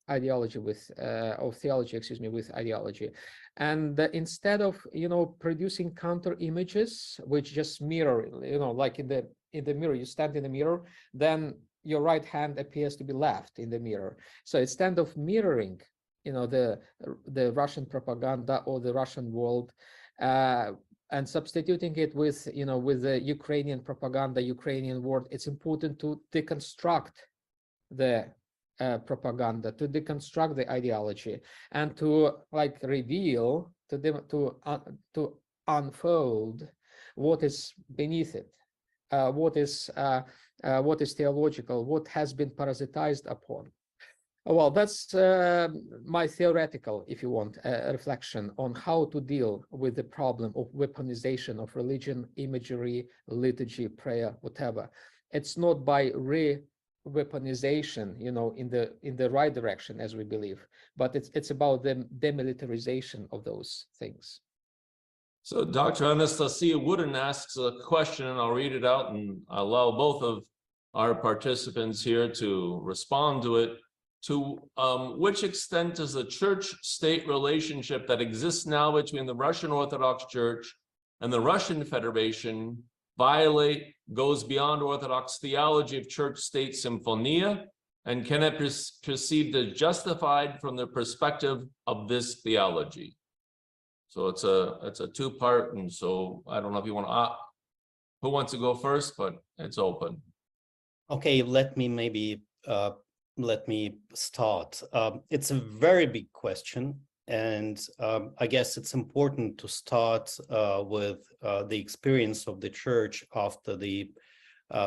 ideology with of theology, with ideology. And instead of producing counter images which just mirror, like in the mirror, you stand in the mirror, then your right hand appears to be left in the mirror. So instead of mirroring, the Russian propaganda or the Russian world, and substituting it with, with the Ukrainian propaganda, Ukrainian world, it's important to deconstruct the propaganda, to deconstruct the ideology, and to reveal, to unfold what is beneath it. What is theological, what has been parasitized upon. Well, that's my theoretical, if you want, reflection on how to deal with the problem of weaponization of religion, imagery, liturgy, prayer, whatever. It's not by weaponization, in the right direction, as we believe, but it's about the demilitarization of those things. So Dr. Anastasia Wooden asks a question, and I'll read it out and allow both of our participants here to respond to it. To which extent does the church-state relationship that exists now between the Russian Orthodox Church and the Russian Federation goes beyond Orthodox theology of church-state symphonia, and can it be perceived as justified from the perspective of this theology? So it's a two-part, and so I don't know if you want to, who wants to go first, but it's open. Okay, let me start. It's a very big question, and I guess it's important to start with the experience of the church after the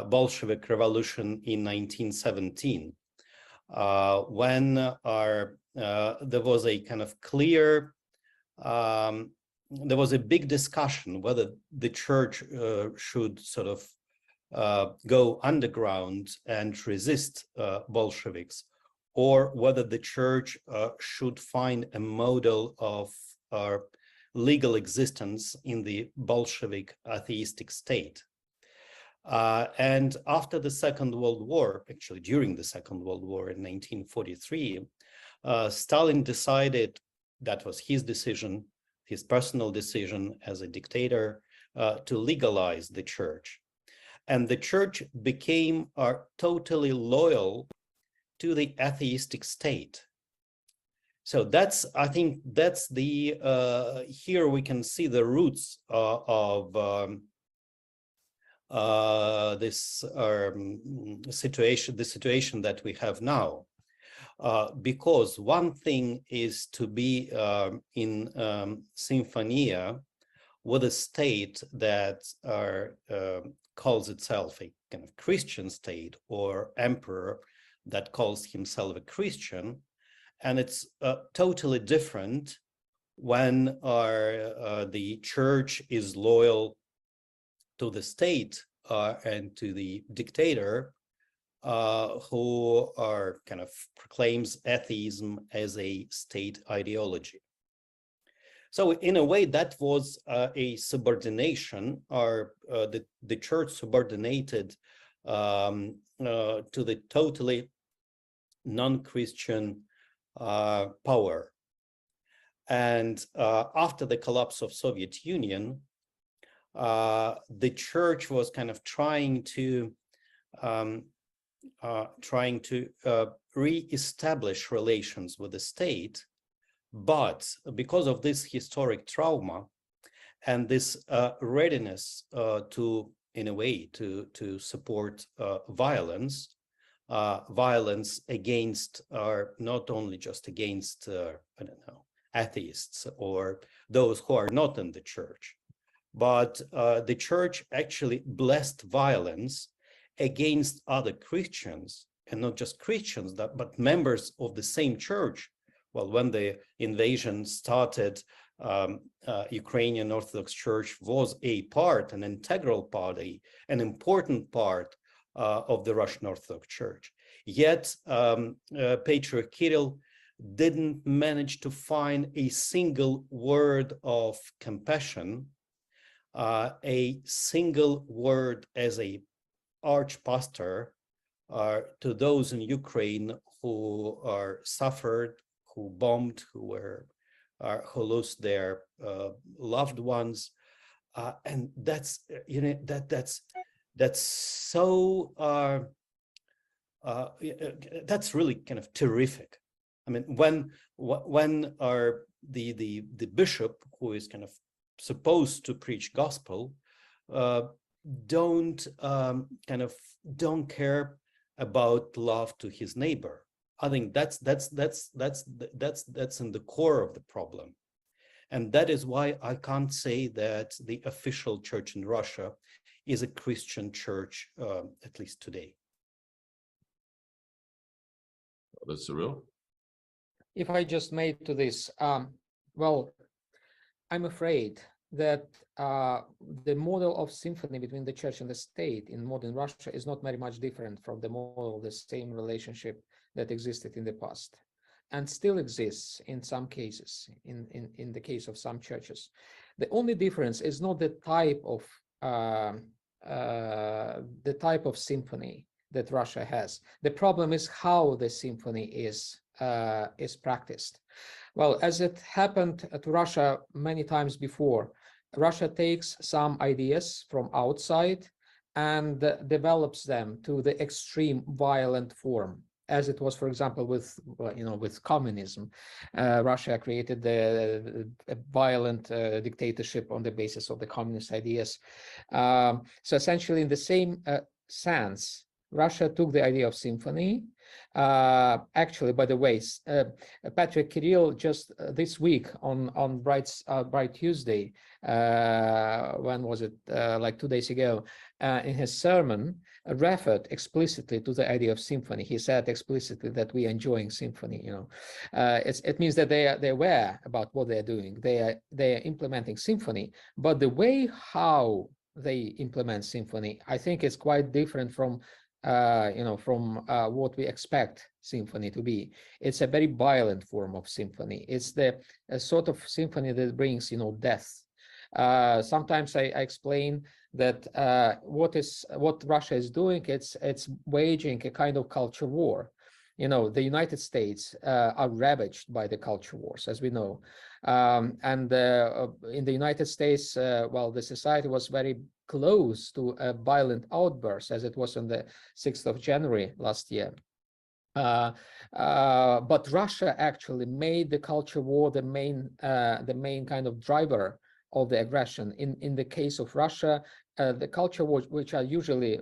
Bolshevik Revolution in 1917, when there was a kind of clear there was a big discussion whether the church should sort of go underground and resist Bolsheviks, or whether the church should find a model of legal existence in the Bolshevik atheistic state. And after the Second World War, actually during the Second World War in 1943, Stalin decided, that was his decision, his personal decision as a dictator, to legalize the church. And the church became totally loyal to the atheistic state. So I think that's the here we can see the roots of this situation, the situation that we have now. Because one thing is to be in symphonia with a state that calls itself a kind of Christian state, or emperor that calls himself a Christian, and it's totally different when the church is loyal to the state and to the dictator, who kind of proclaims atheism as a state ideology. So in a way, that was a subordination, or the church subordinated to the totally non-Christian power. And after the collapse of Soviet Union, the church was kind of trying to re-establish relations with the state. But because of this historic trauma and this readiness in a way, to support violence against, not only just against, I don't know, atheists or those who are not in the church, but the church actually blessed violence against other Christians, and not just Christians, but members of the same church. Well, when the invasion started, Ukrainian Orthodox Church was an integral part, an important part of the Russian Orthodox Church. Yet Patriarch Kirill didn't manage to find a single word of compassion, a single word as a archpastor to those in Ukraine who are suffered, who bombed, who lost their loved ones, and that's so that's really kind of terrific. I mean, when the bishop, who is kind of supposed to preach gospel, don't care about love to his neighbor. I think that's in the core of the problem. And that is why I can't say that the official church in Russia is a Christian church, at least today. That's Cyril. If I just made to this, well, I'm afraid that the model of symphony between the church and the state in modern Russia is not very much different from the model of the same relationship that existed in the past, and still exists in some cases, in the case of some churches. The only difference is not the type of symphony that Russia has. The problem is how the symphony is practiced. Well, as it happened to Russia many times before, Russia takes some ideas from outside and develops them to the extreme violent form, as it was, for example, with communism. Russia created a violent dictatorship on the basis of the communist ideas. So essentially, in the same sense, Russia took the idea of symphony. Actually, by the way, Patriarch Kirill just this week on Bright Tuesday, when was it? Like 2 days ago, in his sermon, referred explicitly to the idea of symphony. He said explicitly that we are enjoying symphony. It means that they're aware about what they're doing. They are implementing symphony, but the way how they implement symphony, I think, is quite different from what we expect symphony to be. It's a very violent form of symphony. It's the sort of symphony that brings, death. Sometimes I explain that what Russia is doing, it's waging a kind of culture war. The United States are ravaged by the culture wars, as we know. And in the United States, the society was very close to a violent outburst, as it was on the 6th of January last year. But Russia actually made the culture war the main kind of driver of the aggression. In the case of Russia, the culture wars, which are usually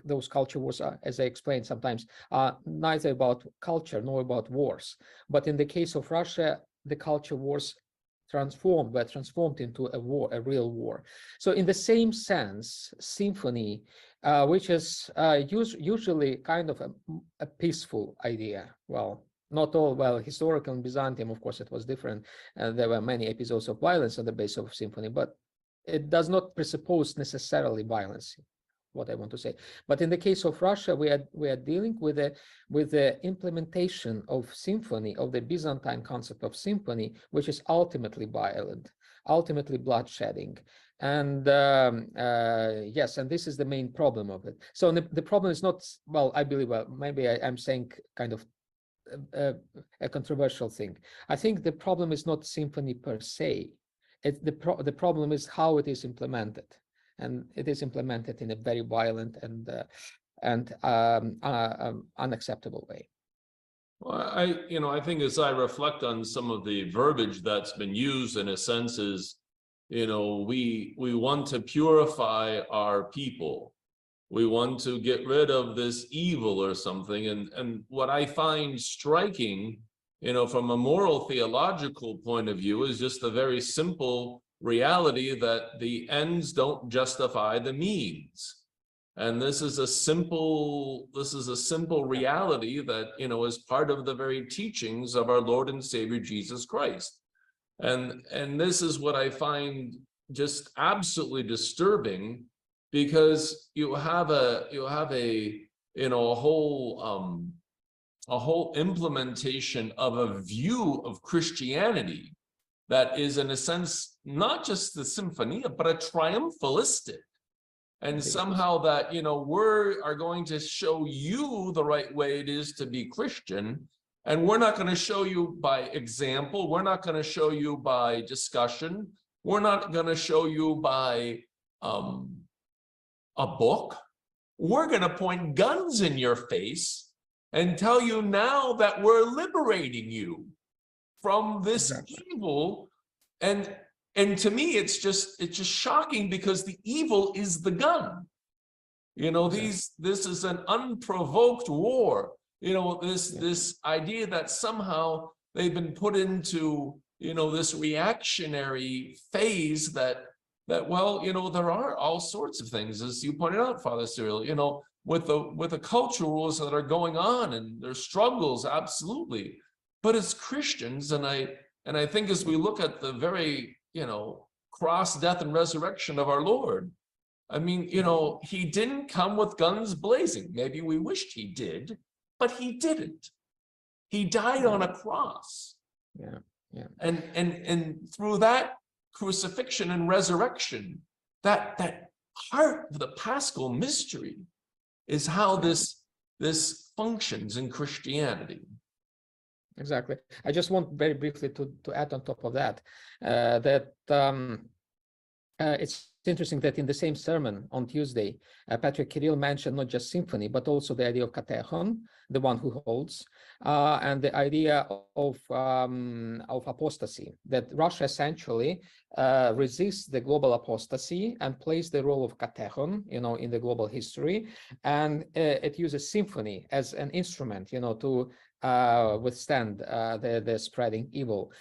those culture wars, are, as I explained, sometimes are neither about culture nor about wars. But in the case of Russia, the culture wars were transformed into a war, a real war. So in the same sense, symphony, which is usually kind of a peaceful idea. Well, not all, well, historical in Byzantium, of course, it was different. There were many episodes of violence on the basis of symphony, but it does not presuppose necessarily violence, what I want to say. But in the case of Russia, we are dealing with the implementation of symphony, of the Byzantine concept of symphony, which is ultimately violent, ultimately bloodshedding. And yes, and this is the main problem of it. So the problem is not, well, I believe, well, maybe I'm saying kind of a controversial thing. I think the problem is not symphony per se. The problem is how it is implemented, and it is implemented in a very violent and unacceptable way. Well, I think as I reflect on some of the verbiage that's been used, in a sense, is, we want to purify our people. We want to get rid of this evil or something. And what I find striking, from a moral theological point of view, is just the very simple reality that the ends don't justify the means. And this is a simple reality that, is part of the very teachings of our Lord and Savior Jesus Christ. And this is what I find just absolutely disturbing, because you have a whole implementation of a view of Christianity that is, in a sense, not just the symphonia, but a triumphalistic. And somehow that, we are going to show you the right way it is to be Christian. And we're not going to show you by example. We're not going to show you by discussion. We're not going to show you by a book. We're going to point guns in your face and tell you now that we're liberating you from this evil. And to me, it's just shocking, because the evil is the gun. This is an unprovoked war. This idea that somehow they've been put into, this reactionary phase that well, there are all sorts of things, as you pointed out, Father Cyril, with the cultural rules that are going on, and there's struggles, absolutely. But as Christians, and I think as we look at the very, cross, death, and resurrection of our Lord, I mean, he didn't come with guns blazing. Maybe we wished he did, but he didn't. He died on a cross. Yeah. And through that crucifixion and resurrection, that heart of the Paschal mystery is how this functions in Christianity. Exactly. I just want very briefly to add on top of that, it's interesting that in the same sermon on Tuesday, Patrick Kirill mentioned not just symphony, but also the idea of katechon, the one who holds, and the idea of apostasy, that Russia essentially resists the global apostasy and plays the role of katechon, in the global history, and it uses symphony as an instrument, to withstand the spreading evil.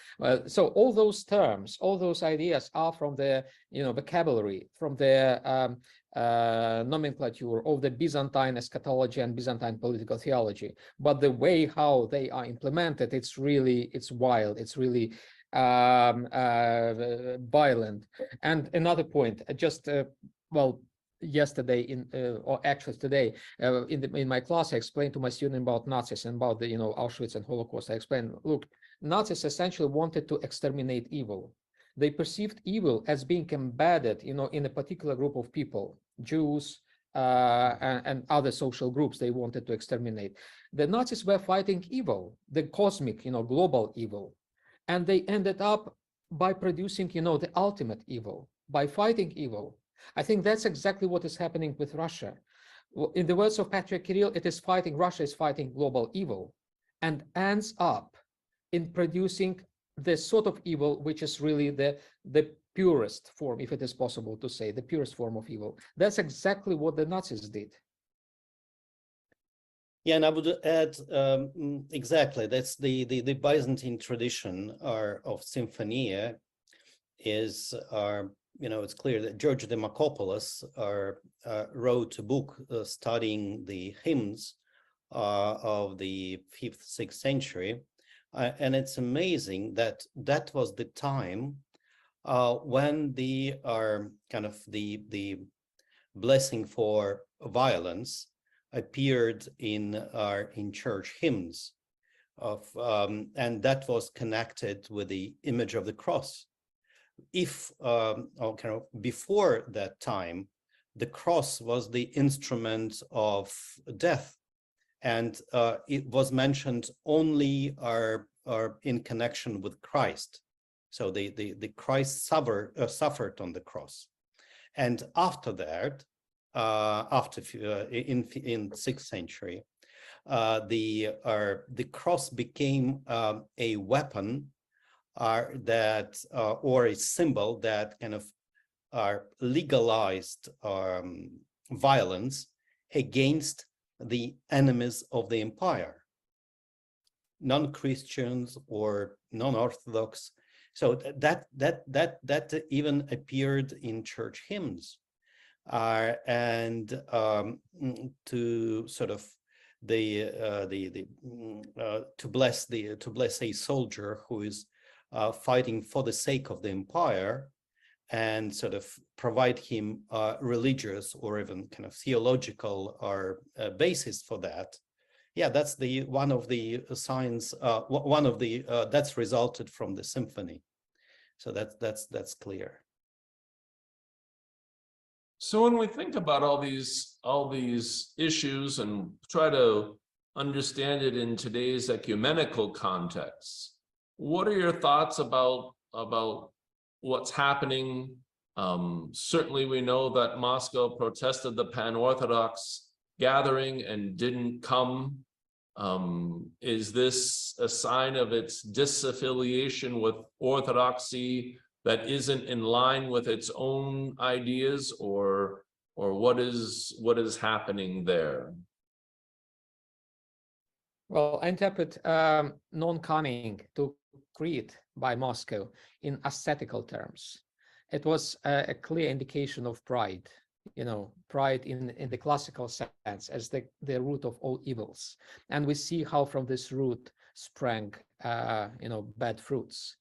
So all those terms, all those ideas are from the vocabulary, from the nomenclature of the Byzantine eschatology and Byzantine political theology. But the way how they are implemented, it's wild, it's really violent. And another point, just yesterday or actually today in my class, I explained to my student about Nazis and about the Auschwitz and Holocaust. I explained, look, Nazis essentially wanted to exterminate evil. They perceived evil as being embedded in a particular group of people, Jews and other social groups they wanted to exterminate. The Nazis were fighting evil, the cosmic, global evil, and they ended up by producing the ultimate evil, by fighting evil. I think that's exactly what is happening with Russia. In the words of Patriarch Kirill, it is fighting, Russia is fighting global evil, and ends up in producing the sort of evil which is really the purest form, if it is possible to say, the purest form of evil. That's exactly what the Nazis did. Yeah, and I would add exactly, that's the Byzantine tradition of Symphonia is, it's clear that George Demakopoulos wrote a book studying the hymns of the 5th, 6th century. And it's amazing that that was the time when the blessing for violence appeared in church hymns and that was connected with the image of the cross. If before that time, the cross was the instrument of death, and it was mentioned only in connection with Christ. So the Christ suffered on the cross, and after that, in 6th century, the cross became a weapon or a symbol that kind of legalized violence against the enemies of the empire, non-Christians or non-Orthodox. So that even appeared in church hymns, and to sort of to bless a soldier who is fighting for the sake of the empire, and sort of provide him religious or even kind of theological or basis for that. Yeah, that's one of the signs. That's resulted from the symphony. So that's clear. So when we think about all these issues and try to understand it in today's ecumenical context, what are your thoughts about what's happening? Certainly we know that Moscow protested the pan-Orthodox gathering and didn't come. Is this a sign of its disaffiliation with Orthodoxy that isn't in line with its own ideas, or what is happening there? Well, I interpret non-coming to Crete by Moscow in ascetical terms. It was a clear indication of pride, pride in the classical sense as the root of all evils. And we see how from this root sprang, bad fruits.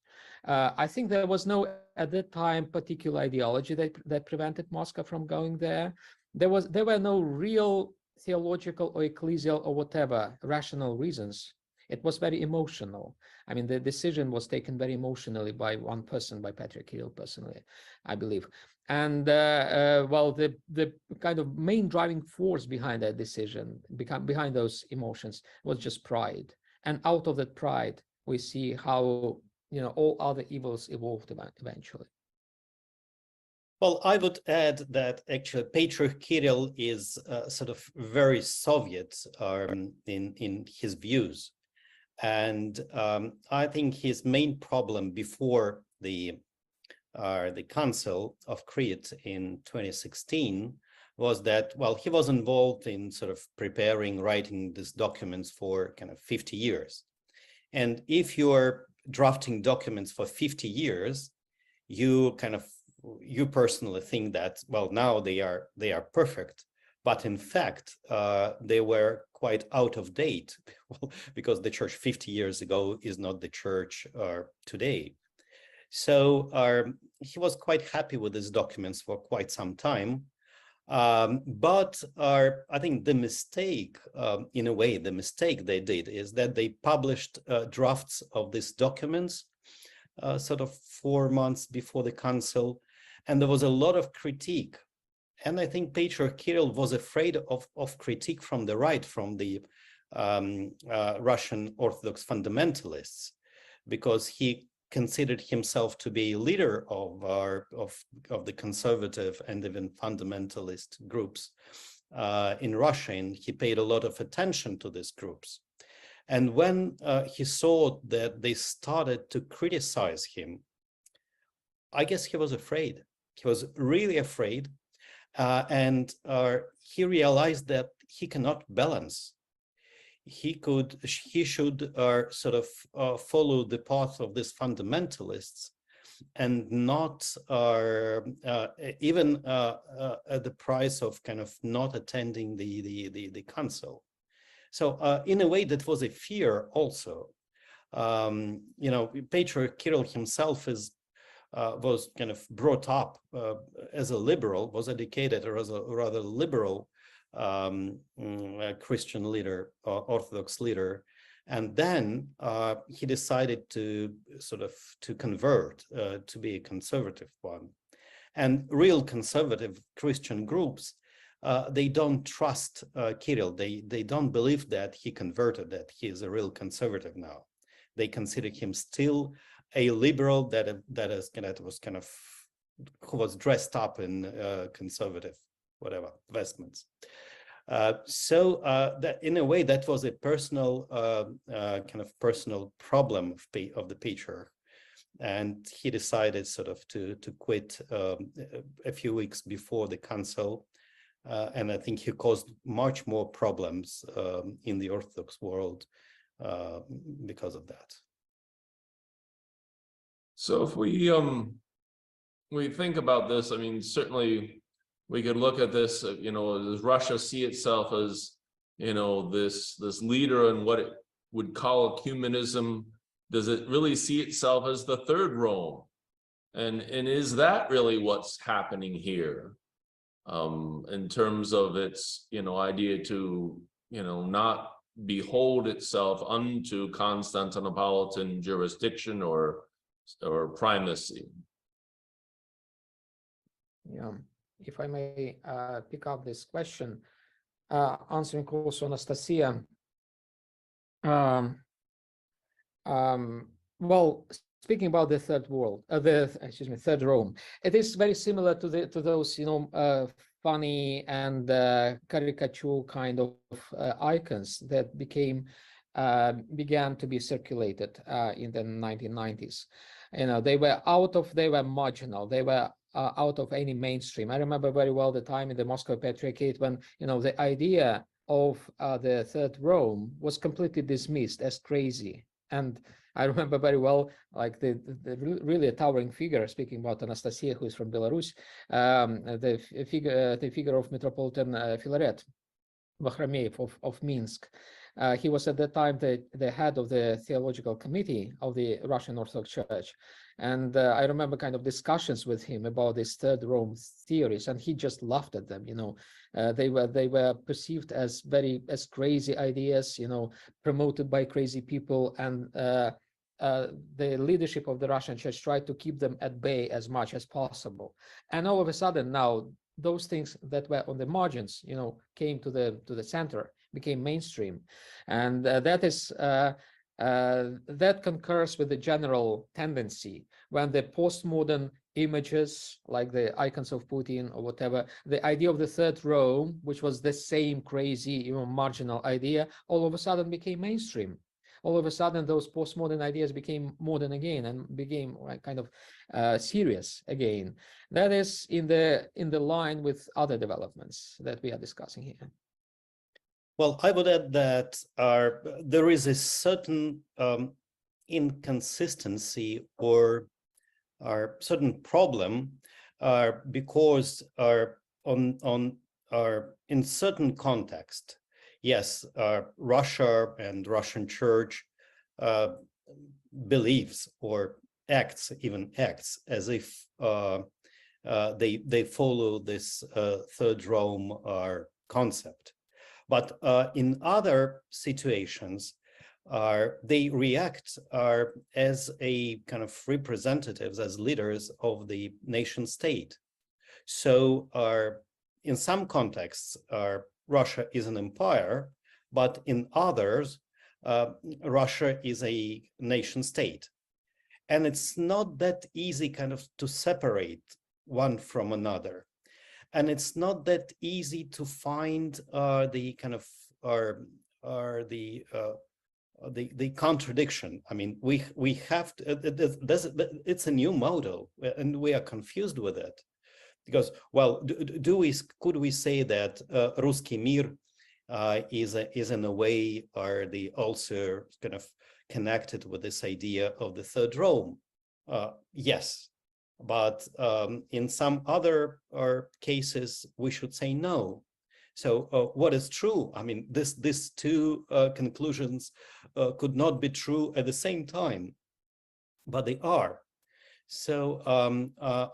I think there was no, at that time, particular ideology that prevented Moscow from going there. There were no real theological or ecclesial or whatever rational reasons. It was very emotional. I mean, the decision was taken very emotionally by one person, by Patriarch Kirill personally, I believe. And the kind of main driving force behind that decision, behind those emotions, was just pride. And out of that pride, we see how all other evils evolved eventually. Well, I would add that actually Patriarch Kirill is sort of very Soviet in his views. And I think his main problem before the Council of Crete in 2016 was that, well, he was involved in sort of writing these documents for kind of 50 years. And if you're drafting documents for 50 years, you personally think that, well, now they are perfect, but in fact they were quite out of date, because the church 50 years ago is not the church today. So he was quite happy with his documents for quite some time, but I think the mistake, in a way, the mistake they did is that they published drafts of these documents sort of 4 months before the council, and there was a lot of critique. And I think Patriarch Kirill was afraid of critique from the right, from the Russian Orthodox fundamentalists, because he considered himself to be a leader of the conservative and even fundamentalist groups. in Russia, and he paid a lot of attention to these groups. And when he saw that they started to criticize him, I guess he was afraid. He was really afraid. And he realized that he cannot balance. He should sort of follow the path of these fundamentalists, and not even at the price of kind of not attending the council. So in a way, that was a fear also. You know, Patriarch Kirill himself was kind of brought up as a liberal, was educated as a rather liberal Christian leader, Orthodox leader, and then he decided to convert to be a conservative one. And real conservative Christian groups, they don't trust Kirill. They don't believe that he converted, that he is a real conservative now. They consider him still a liberal who was dressed up in conservative vestments. So that in a way, that was a personal personal problem of the patriarch, and he decided sort of to quit a few weeks before the council, and I think he caused much more problems in the Orthodox world because of that. So if we think about this, I mean, certainly we could look at this, you know, does Russia see itself as, you know, this leader in what it would call ecumenism? Does it really see itself as the third Rome? And is that really what's happening here, in terms of its, you know, idea to, you know, not behold itself unto Constantinopolitan jurisdiction or primacy? Yeah, if I may pick up this question, answering also Anastasia. Well, speaking about the third world, third Rome, it is very similar to those, you know, funny and caricature kind of icons that began to be circulated in the 1990s. You know, they were marginal, they were out of any mainstream. I remember very well the time in the Moscow Patriarchate when, you know, the idea of the Third Rome was completely dismissed as crazy. And I remember very well, like the really towering figure, speaking about Anastasia, who is from Belarus, the figure of Metropolitan Filaret Vakhramiev of Minsk. He was at that time the head of the theological committee of the Russian Orthodox Church. And I remember kind of discussions with him about this Third Rome theories, and he just laughed at them. You know, they were perceived as crazy ideas, you know, promoted by crazy people, and the leadership of the Russian Church tried to keep them at bay as much as possible. And all of a sudden now, those things that were on the margins, you know, came to the center, became mainstream, and that concurs with the general tendency when the postmodern images, like the icons of Putin or whatever, the idea of the Third Rome, which was the same crazy, you know, marginal idea, all of a sudden became mainstream. All of a sudden, those postmodern ideas became modern again and became kind of serious again. That is in the line with other developments that we are discussing here. Well, I would add that there is a certain inconsistency or certain problem because in certain context, yes, Russia and Russian Church believes or acts as if they follow this Third Rome concept. But in other situations, they react as a kind of representatives, as leaders of the nation state. So in some contexts, Russia is an empire, but in others, Russia is a nation state. And it's not that easy kind of to separate one from another. and it's not that easy to find the kind of the contradiction. I mean, we have to, it's a new model, and we are confused with it, because, well, could we say that Ruski Mir is in a way also kind of connected with this idea of the Third Rome? Yes, but in some other cases we should say no. So what is true? I mean, these two conclusions could not be true at the same time, but they are. So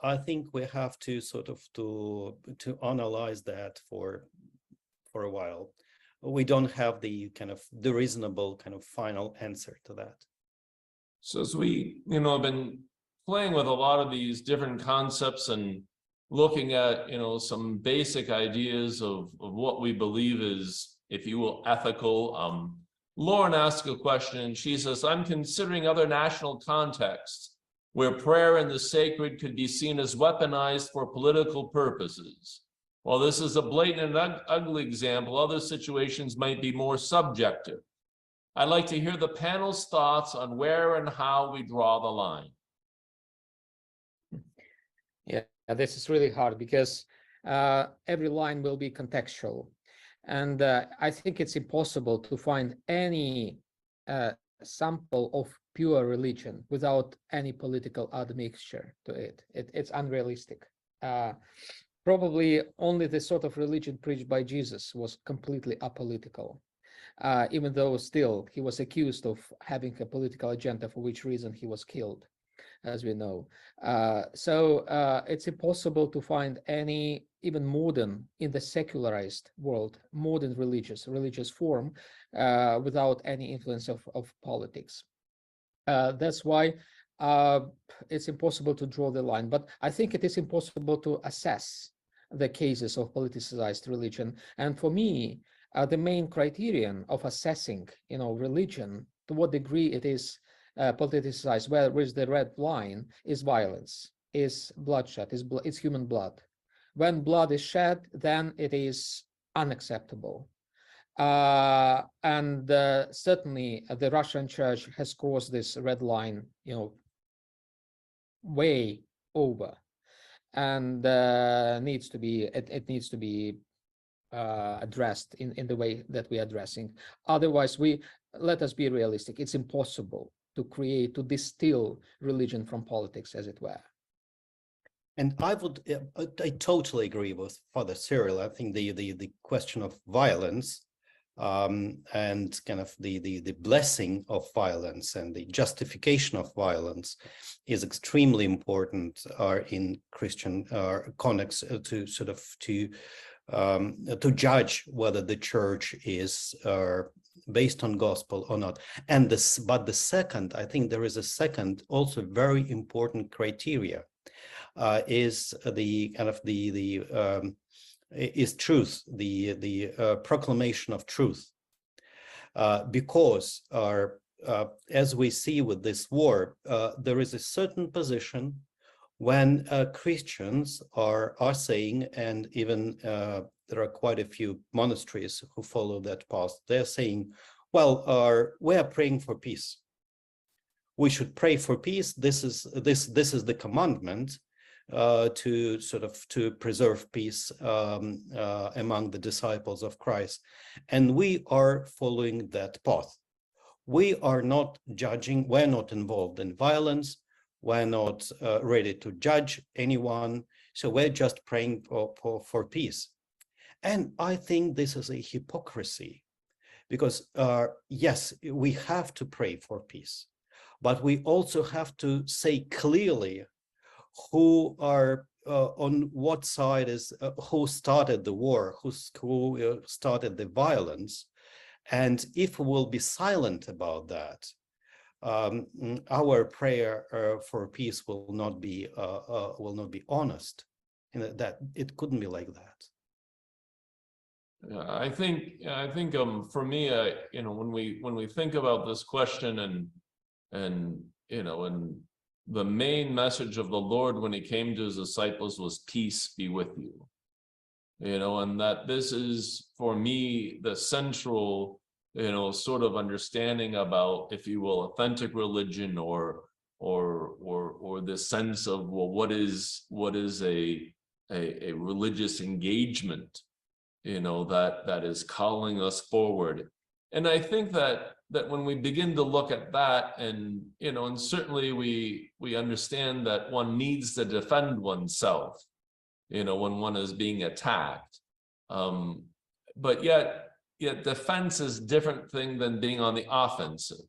I think we have to sort of to analyze that for a while. We don't have the reasonable kind of final answer to that. So as we, have been playing with a lot of these different concepts and looking at, some basic ideas of what we believe is, if you will, ethical. Lauren asked a question, and she says, I'm considering other national contexts where prayer and the sacred could be seen as weaponized for political purposes. While this is a blatant and ugly example, other situations might be more subjective. I'd like to hear the panel's thoughts on where and how we draw the line. Yeah, this is really hard, because every line will be contextual. And I think it's impossible to find any sample of pure religion without any political admixture to it. It's unrealistic. Probably only the sort of religion preached by Jesus was completely apolitical, even though still he was accused of having a political agenda, for which reason he was killed, as we know. So it's impossible to find any, even modern, in the secularized world, modern religious form without any influence of politics. That's why it's impossible to draw the line. But I think it is impossible to assess the cases of politicized religion. And for me, the main criterion of assessing, religion, to what degree it is politicized, where is the red line, is violence, is bloodshed, is human blood. When blood is shed, then it is unacceptable. And certainly the Russian church has crossed this red line, way over, and it needs to be addressed in the way that we are addressing. Otherwise, let us be realistic. It's impossible to distill religion from politics, as it were. And I totally agree with Father Cyril. I think the question of violence and kind of the blessing of violence and the justification of violence is extremely important in Christian context to sort of to judge whether the church is based on gospel or not. And but the second, I think there is a second also very important criteria, is the kind of is truth, the proclamation of truth, because as we see with this war, there is a certain position when Christians are saying, and even there are quite a few monasteries who follow that path, they're saying, well, we are praying for peace. We should pray for peace. This is the commandment to preserve peace among the disciples of Christ, and we are following that path. We are not judging. We're not involved in violence. We're not ready to judge anyone. So we're just praying for peace. And I think this is a hypocrisy, because yes, we have to pray for peace, but we also have to say clearly who are on what side is, who started the war, who started the violence. And if we will be silent about that, our prayer for peace will not be honest. That it couldn't be like that. I think for me, when we think about this question and the main message of the Lord when he came to his disciples was peace be with you. and that this is for me the central, sort of understanding about, if you will, authentic religion, or the sense of, well, what is a religious engagement, that is calling us forward. And I think that when we begin to look at that, and certainly we understand that one needs to defend oneself, when one is being attacked, but yet defense is a different thing than being on the offensive.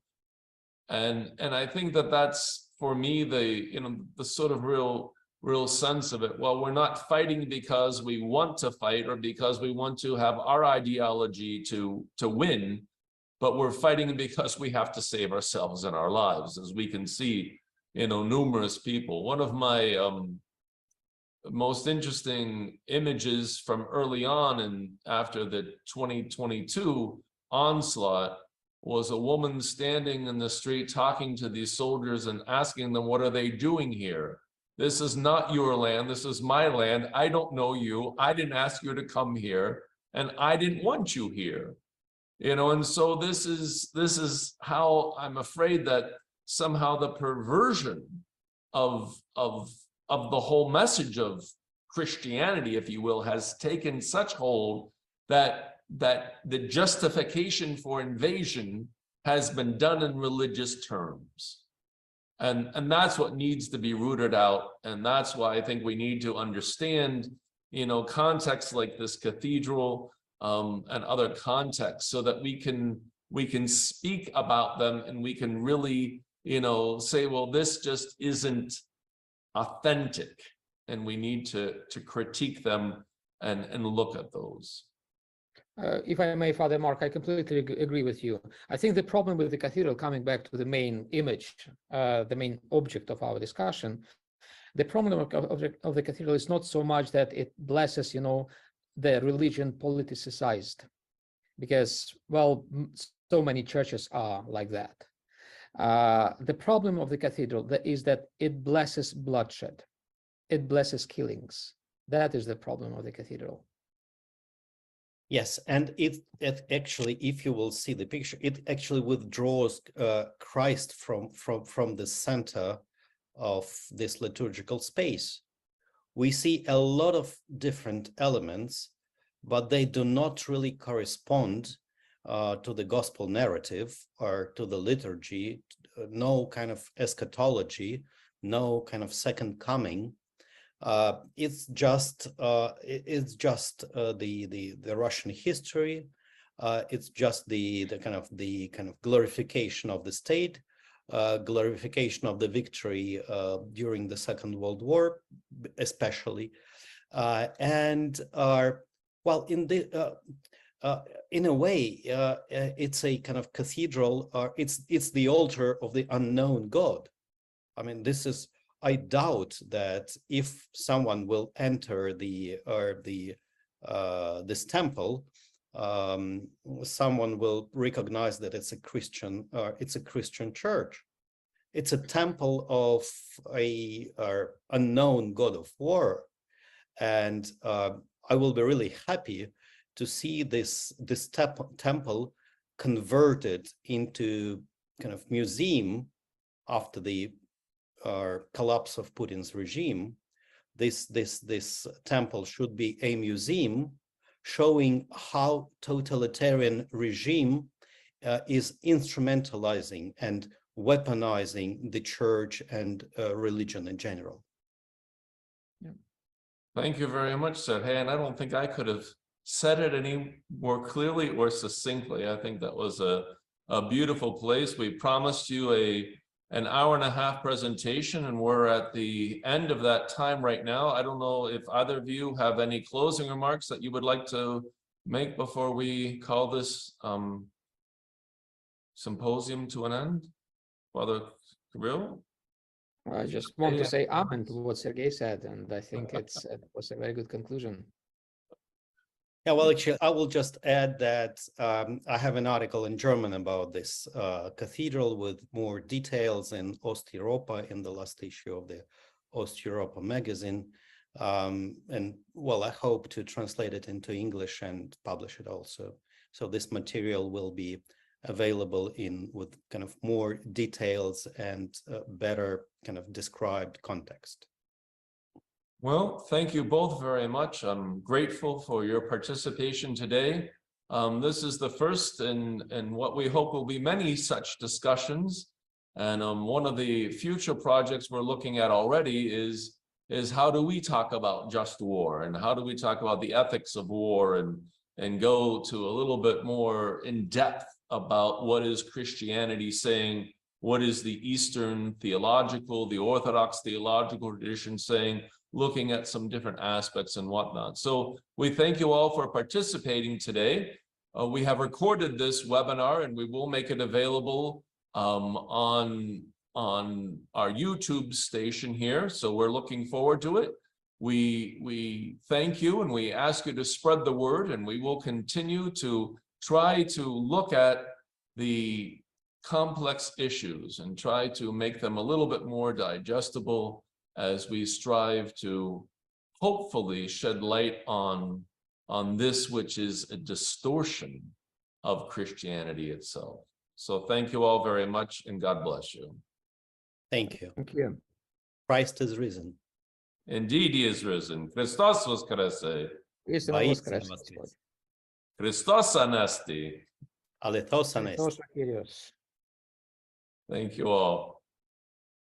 And I think that that's, for me, the sort of real sense of it. Well, we're not fighting because we want to fight, or because we want to have our ideology to win, but we're fighting because we have to save ourselves and our lives, as we can see, numerous people. One of my most interesting images from early on and after the 2022 onslaught was a woman standing in the street talking to these soldiers and asking them, what are they doing here? This is not your land. This is my land. I don't know you. I didn't ask you to come here, and I didn't want you here. And so this is how I'm afraid that somehow the perversion of the whole message of Christianity, if you will, has taken such hold that the justification for invasion has been done in religious terms. And that's what needs to be rooted out. And that's why I think we need to understand, contexts like this cathedral, and other contexts, so that we can speak about them, and we can really, say, well, this just isn't authentic, and we need to critique them and look at those. If I may, Father Mark, I completely agree with you. I think the problem with the cathedral, coming back to the main image, the main object of our discussion, the problem of the cathedral is not so much that it blesses, the religion politicized, because, well, so many churches are like that. The problem of the cathedral is that it blesses bloodshed. It blesses killings. That is the problem of the cathedral. Yes, and it actually, if you will see the picture, it actually withdraws Christ from the center of this liturgical space. We see a lot of different elements, but they do not really correspond to the gospel narrative or to the liturgy. No kind of eschatology, no kind of second coming. It's just the Russian history. It's just the kind of glorification of the state, glorification of the victory during the Second World War, especially, and well, in a way, it's a kind of cathedral. It's the altar of the unknown God. I mean, this is. I doubt that if someone will enter this temple, someone will recognize that it's a Christian church. It's a temple of a unknown God of war, and I will be really happy to see this temple converted into kind of museum after the collapse of Putin's regime. This temple should be a museum showing how totalitarian regime is instrumentalizing and weaponizing the church and religion in general. Yeah. Thank you very much, Sergey. And I don't think I could have said it any more clearly or succinctly. I think that was a beautiful place. We promised you an hour-and-a-half presentation, and we're at the end of that time right now. I don't know if either of you have any closing remarks that you would like to make before we call this symposium to an end. Father Kirill? I just want to say amen to what Sergey said, and I think it was a very good conclusion. Yeah, well, actually, I will just add that I have an article in German about this cathedral with more details in Osteuropa, in the last issue of the Osteuropa magazine. And well, I hope to translate it into English and publish it also. So this material will be available with kind of more details and better kind of described context. Well, thank you both very much. I'm grateful for your participation today. This is the first in what we hope will be many such discussions. And one of the future projects we're looking at already is how do we talk about just war, and how do we talk about the ethics of war, and go to a little bit more in depth about what is Christianity saying, what is the Eastern theological, the Orthodox theological tradition saying, looking at some different aspects and whatnot. So we thank you all for participating today. We have recorded this webinar and we will make it available on our YouTube station here. So we're looking forward to it. We thank you and we ask you to spread the word, and we will continue to try to look at the complex issues and try to make them a little bit more digestible as we strive to hopefully shed light on this, which is a distortion of Christianity itself. So thank you all very much, and God bless you. Thank you. Thank you. Christ is risen. Indeed, he is risen. Christos voskreσε. Истинно Воистину воскрес воскрес. Господь. Christos anesti. Alethos anesti. Χριστός ο Κύριος. Thank you all.